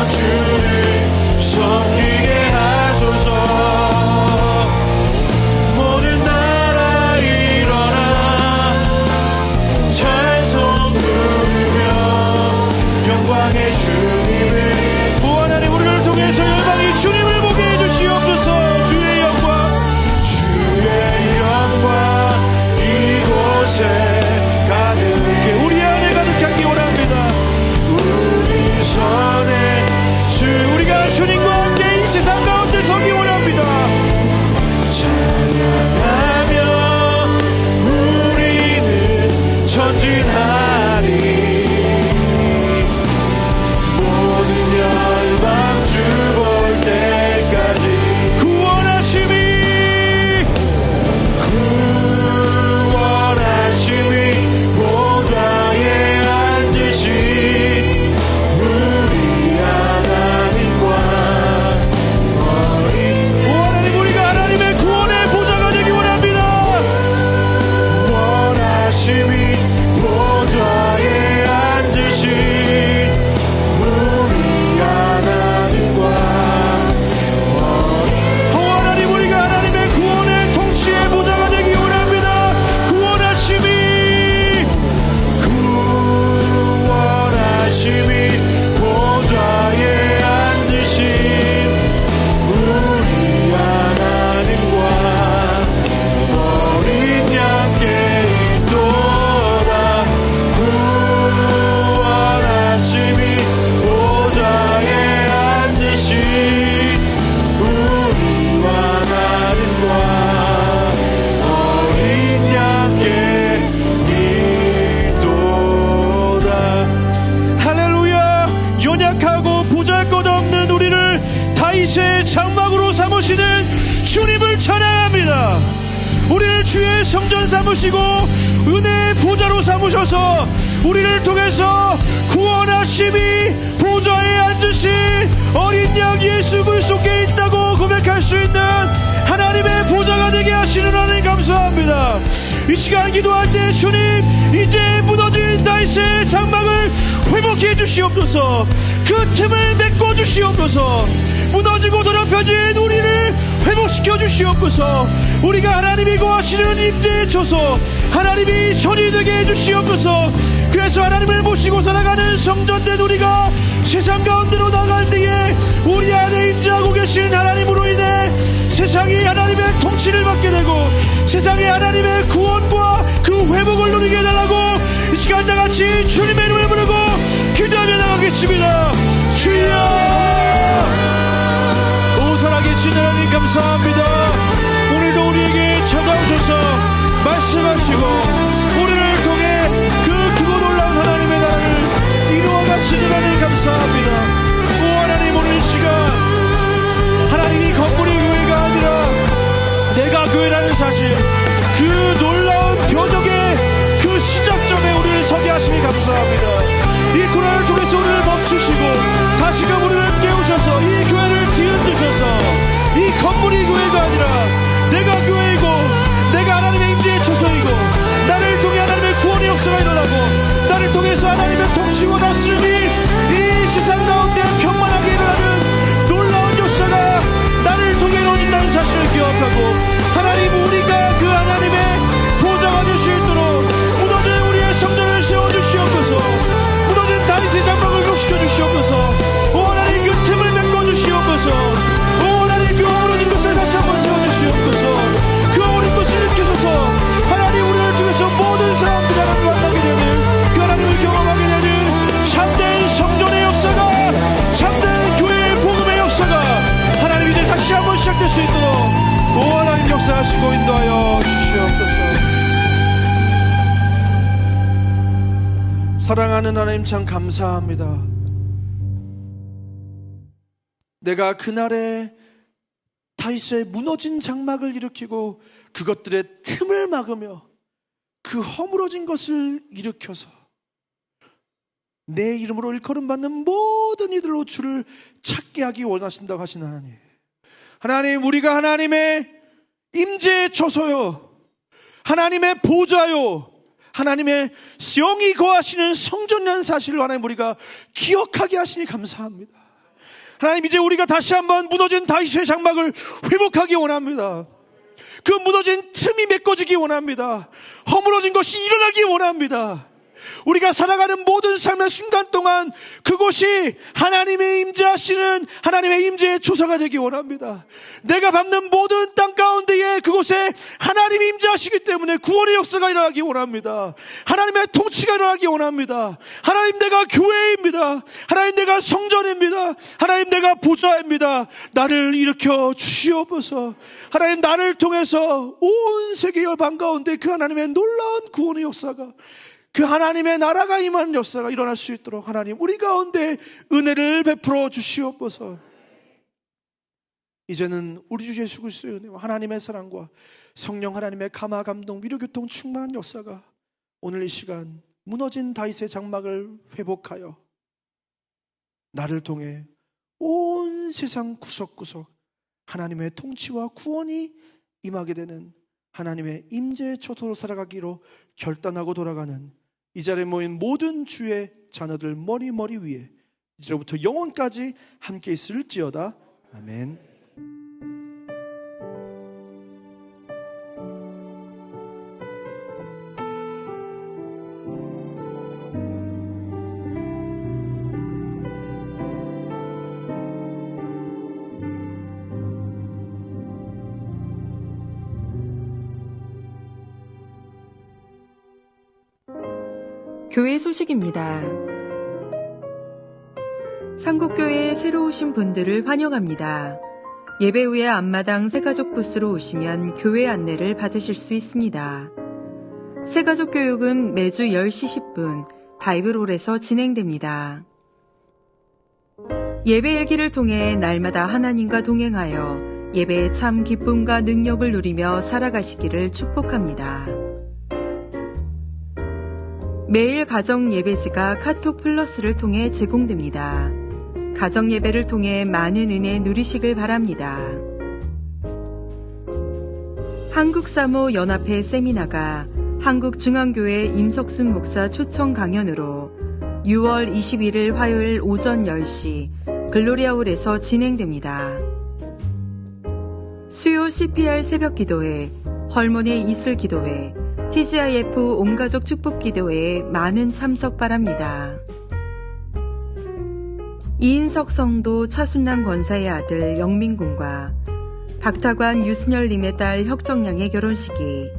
주를 섬기게 하소서 모든 나라 일어나 찬송 부르며 영광의 주님을 무한하니 우리를 통해서 열방이 주님을 보게 해주시옵소서 주의 영광 이곳에 가득해 우리 안에 가득하기 원합니다 우리 손에 우리가 주님과 함께 이 세상 가운데 서기 원합니다 찬양하며 우리는 전진하리 모든 열방 주 볼 때까지 구원하심이 보좌에 앉으신 우리 하나님과 원하님 우리가 하나님의 구원의 보좌가 되기 원합니다 원하심이 보좌에 앉으신 우리 하나님과 하나님 우리가 하나님의 구원의 통치의 보좌가 되기 원합니다 구원하심이 보좌에 앉으신 우리 하나님과 어린 양께 있도다 구원하심이 보좌에 앉으신 우리 하나님과 어린 양께 있도다 할렐루야 연약하고 보잘것없는 우리를 다윗의 장막으로 삼으시는 주님을 찬양합니다 우리를 주의 성전 삼으시고 은혜의 보좌로 삼으셔서 우리를 통해서 구원하심이 보좌에 앉으신 어린 양 예수 그리스도께 있다고 고백할 수 있는 하나님의 보좌가 되게 하시는 하나님 감사합니다 이 시간 기도할 때 주님 이제 무너진 다윗의 장막을 회복해 주시옵소서 그 틈을 메꿔주시옵소서 무너지고 더럽혀진 우리를 회복시켜 주시옵소서 우리가 하나님이 거하시는 임재의 초소 하나님이 전이 되게 해주시옵소서 그래서 하나님을 모시고 살아가는 성전된 우리가 세상 가운데로 나갈 때에 우리 안에 임재하고 계신 하나님으로 인해 세상이 하나님의 통치를 받게 되고 세상이 하나님의 구원과 그 회복을 누리게 해달라고 이 시간 다같이 주님의 이름을 부르고 기도하며 나가겠습니다 주여 오 살아계신 하나님 감사합니다 오늘도 우리에게 찾아오셔서 말씀하시고 우리를 통해 그 크고 놀라운 하나님의 나라를 이루어가시는 하나님 감사합니다 오 하나님 오늘 시간 하나님이 건물의 교회가 아니라 내가 교회라는 사실 그 놀라운 변혁의 그 시작적 주시고 다시금 우리를 깨우셔서 이 교회를 뒤흔드셔서 이 건물이 교회가 아니라 내가 교회이고 내가 하나님의 임재의 초소이고 나를 통해 하나님의 구원의 역사가 일어나고 나를 통해서 하나님의 통치고 다스림이 이 세상 가운데 평만하게 일어나는 놀라운 역사가 나를 통해 이루어진다는 사실을 기억하고 하나님 우리가 그 하나님의 보좌가 될 수 있도록 무너진 우리의 성전을 세워주시옵소서. 무너진 다윗의 장막을 회복시켜 주시옵소서. 오 하나님 그 틈을 메꿔주시옵소서. 오 하나님 그 허물어진 것을 다시 한번 세워주시옵소서. 그 허물인 것을 일으키소서. 하나님 우리를 통해서 모든 사람들이 하나님을 만나게 되는 그 하나님을 경험하게 되는 참된 성전의 역사가 참된 교회의 복음의 역사가 하나님 이제 다시 한번 시작될 수 있도록 오 하나님 역사하시고 인도하여 주시옵소서. 사랑하는 하나님 참 감사합니다. 내가 그날에 다윗의 무너진 장막을 일으키고 그것들의 틈을 막으며 그 허물어진 것을 일으켜서 내 이름으로 일컬음받는 모든 이들로 주를 찾게 하기 원하신다고 하신 하나님. 하나님 우리가 하나님의 임재의 처소요 하나님의 보좌요 하나님의 영이 거하시는 성전이라는 사실을 하나님 우리가 기억하게 하시니 감사합니다. 하나님 이제 우리가 다시 한번 무너진 다윗의 장막을 회복하기 원합니다. 그 무너진 틈이 메꿔지기 원합니다. 허물어진 것이 일어나기 원합니다. 우리가 살아가는 모든 삶의 순간 동안 그곳이 하나님의 임재하시는 하나님의 임재의 초소가 되기 원합니다. 내가 밟는 모든 땅 가운데에 그곳에 하나님이 임재하시기 때문에 구원의 역사가 일어나기 원합니다. 하나님의 통치가 일어나기 원합니다. 하나님 내가 교회입니다. 하나님 내가 성전입니다. 하나님 내가 보좌입니다. 나를 일으켜 주시옵소서. 하나님 나를 통해서 온 세계 열방 가운데 그 하나님의 놀라운 구원의 역사가 그 하나님의 나라가 임하는 역사가 일어날 수 있도록 하나님 우리 가운데 은혜를 베풀어 주시옵소서. 이제는 우리 주 예수 그리스도의 은혜와 하나님의 사랑과 성령 하나님의 감화 감동 위로 교통 충만한 역사가 오늘 이 시간 무너진 다윗의 장막을 회복하여 나를 통해 온 세상 구석구석 하나님의 통치와 구원이 임하게 되는 하나님의 임재의 초소로 살아가기로 결단하고 돌아가는 이 자리에 모인 모든 주의 자녀들 머리 위에 이제로부터 영원까지 함께 있을지어다. 아멘. 교회 소식입니다. 상국교회에 새로 오신 분들을 환영합니다. 예배 후에 앞마당 새가족 부스로 오시면 교회 안내를 받으실 수 있습니다. 새가족 교육은 매주 10시 10분 바이블홀에서 진행됩니다. 예배 일기를 통해 날마다 하나님과 동행하여 예배의 참 기쁨과 능력을 누리며 살아가시기를 축복합니다. 매일 가정 예배지가 카톡 플러스를 통해 제공됩니다. 가정 예배를 통해 많은 은혜 누리시길 바랍니다. 한국사모 연합회 세미나가 한국중앙교회 임석순 목사 초청 강연으로 6월 21일 화요일 오전 10시 글로리아홀에서 진행됩니다. 수요 CPR 새벽기도회, 헐몬의 이슬기도회, TGIF 온가족 축복기도회에 많은 참석 바랍니다. 이인석 성도 차순남 권사의 아들 영민군과 박타관 유순열님의 딸 혁정양의 결혼식이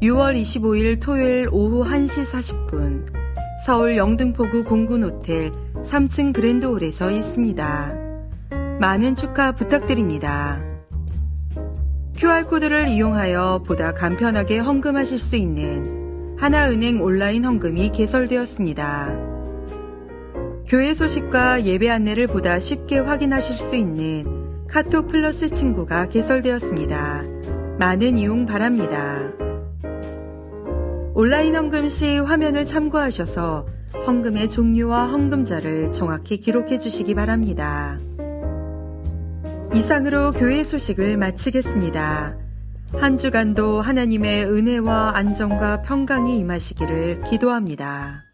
6월 25일 토요일 오후 1시 40분 서울 영등포구 공군호텔 3층 그랜드홀에서 있습니다. 많은 축하 부탁드립니다. QR코드를 이용하여 보다 간편하게 헌금하실 수 있는 하나은행 온라인 헌금이 개설되었습니다. 교회 소식과 예배 안내를 보다 쉽게 확인하실 수 있는 카톡 플러스 친구가 개설되었습니다. 많은 이용 바랍니다. 온라인 헌금 시 화면을 참고하셔서 헌금의 종류와 헌금자를 정확히 기록해 주시기 바랍니다. 이상으로 교회 소식을 마치겠습니다. 한 주간도 하나님의 은혜와 안정과 평강이 임하시기를 기도합니다.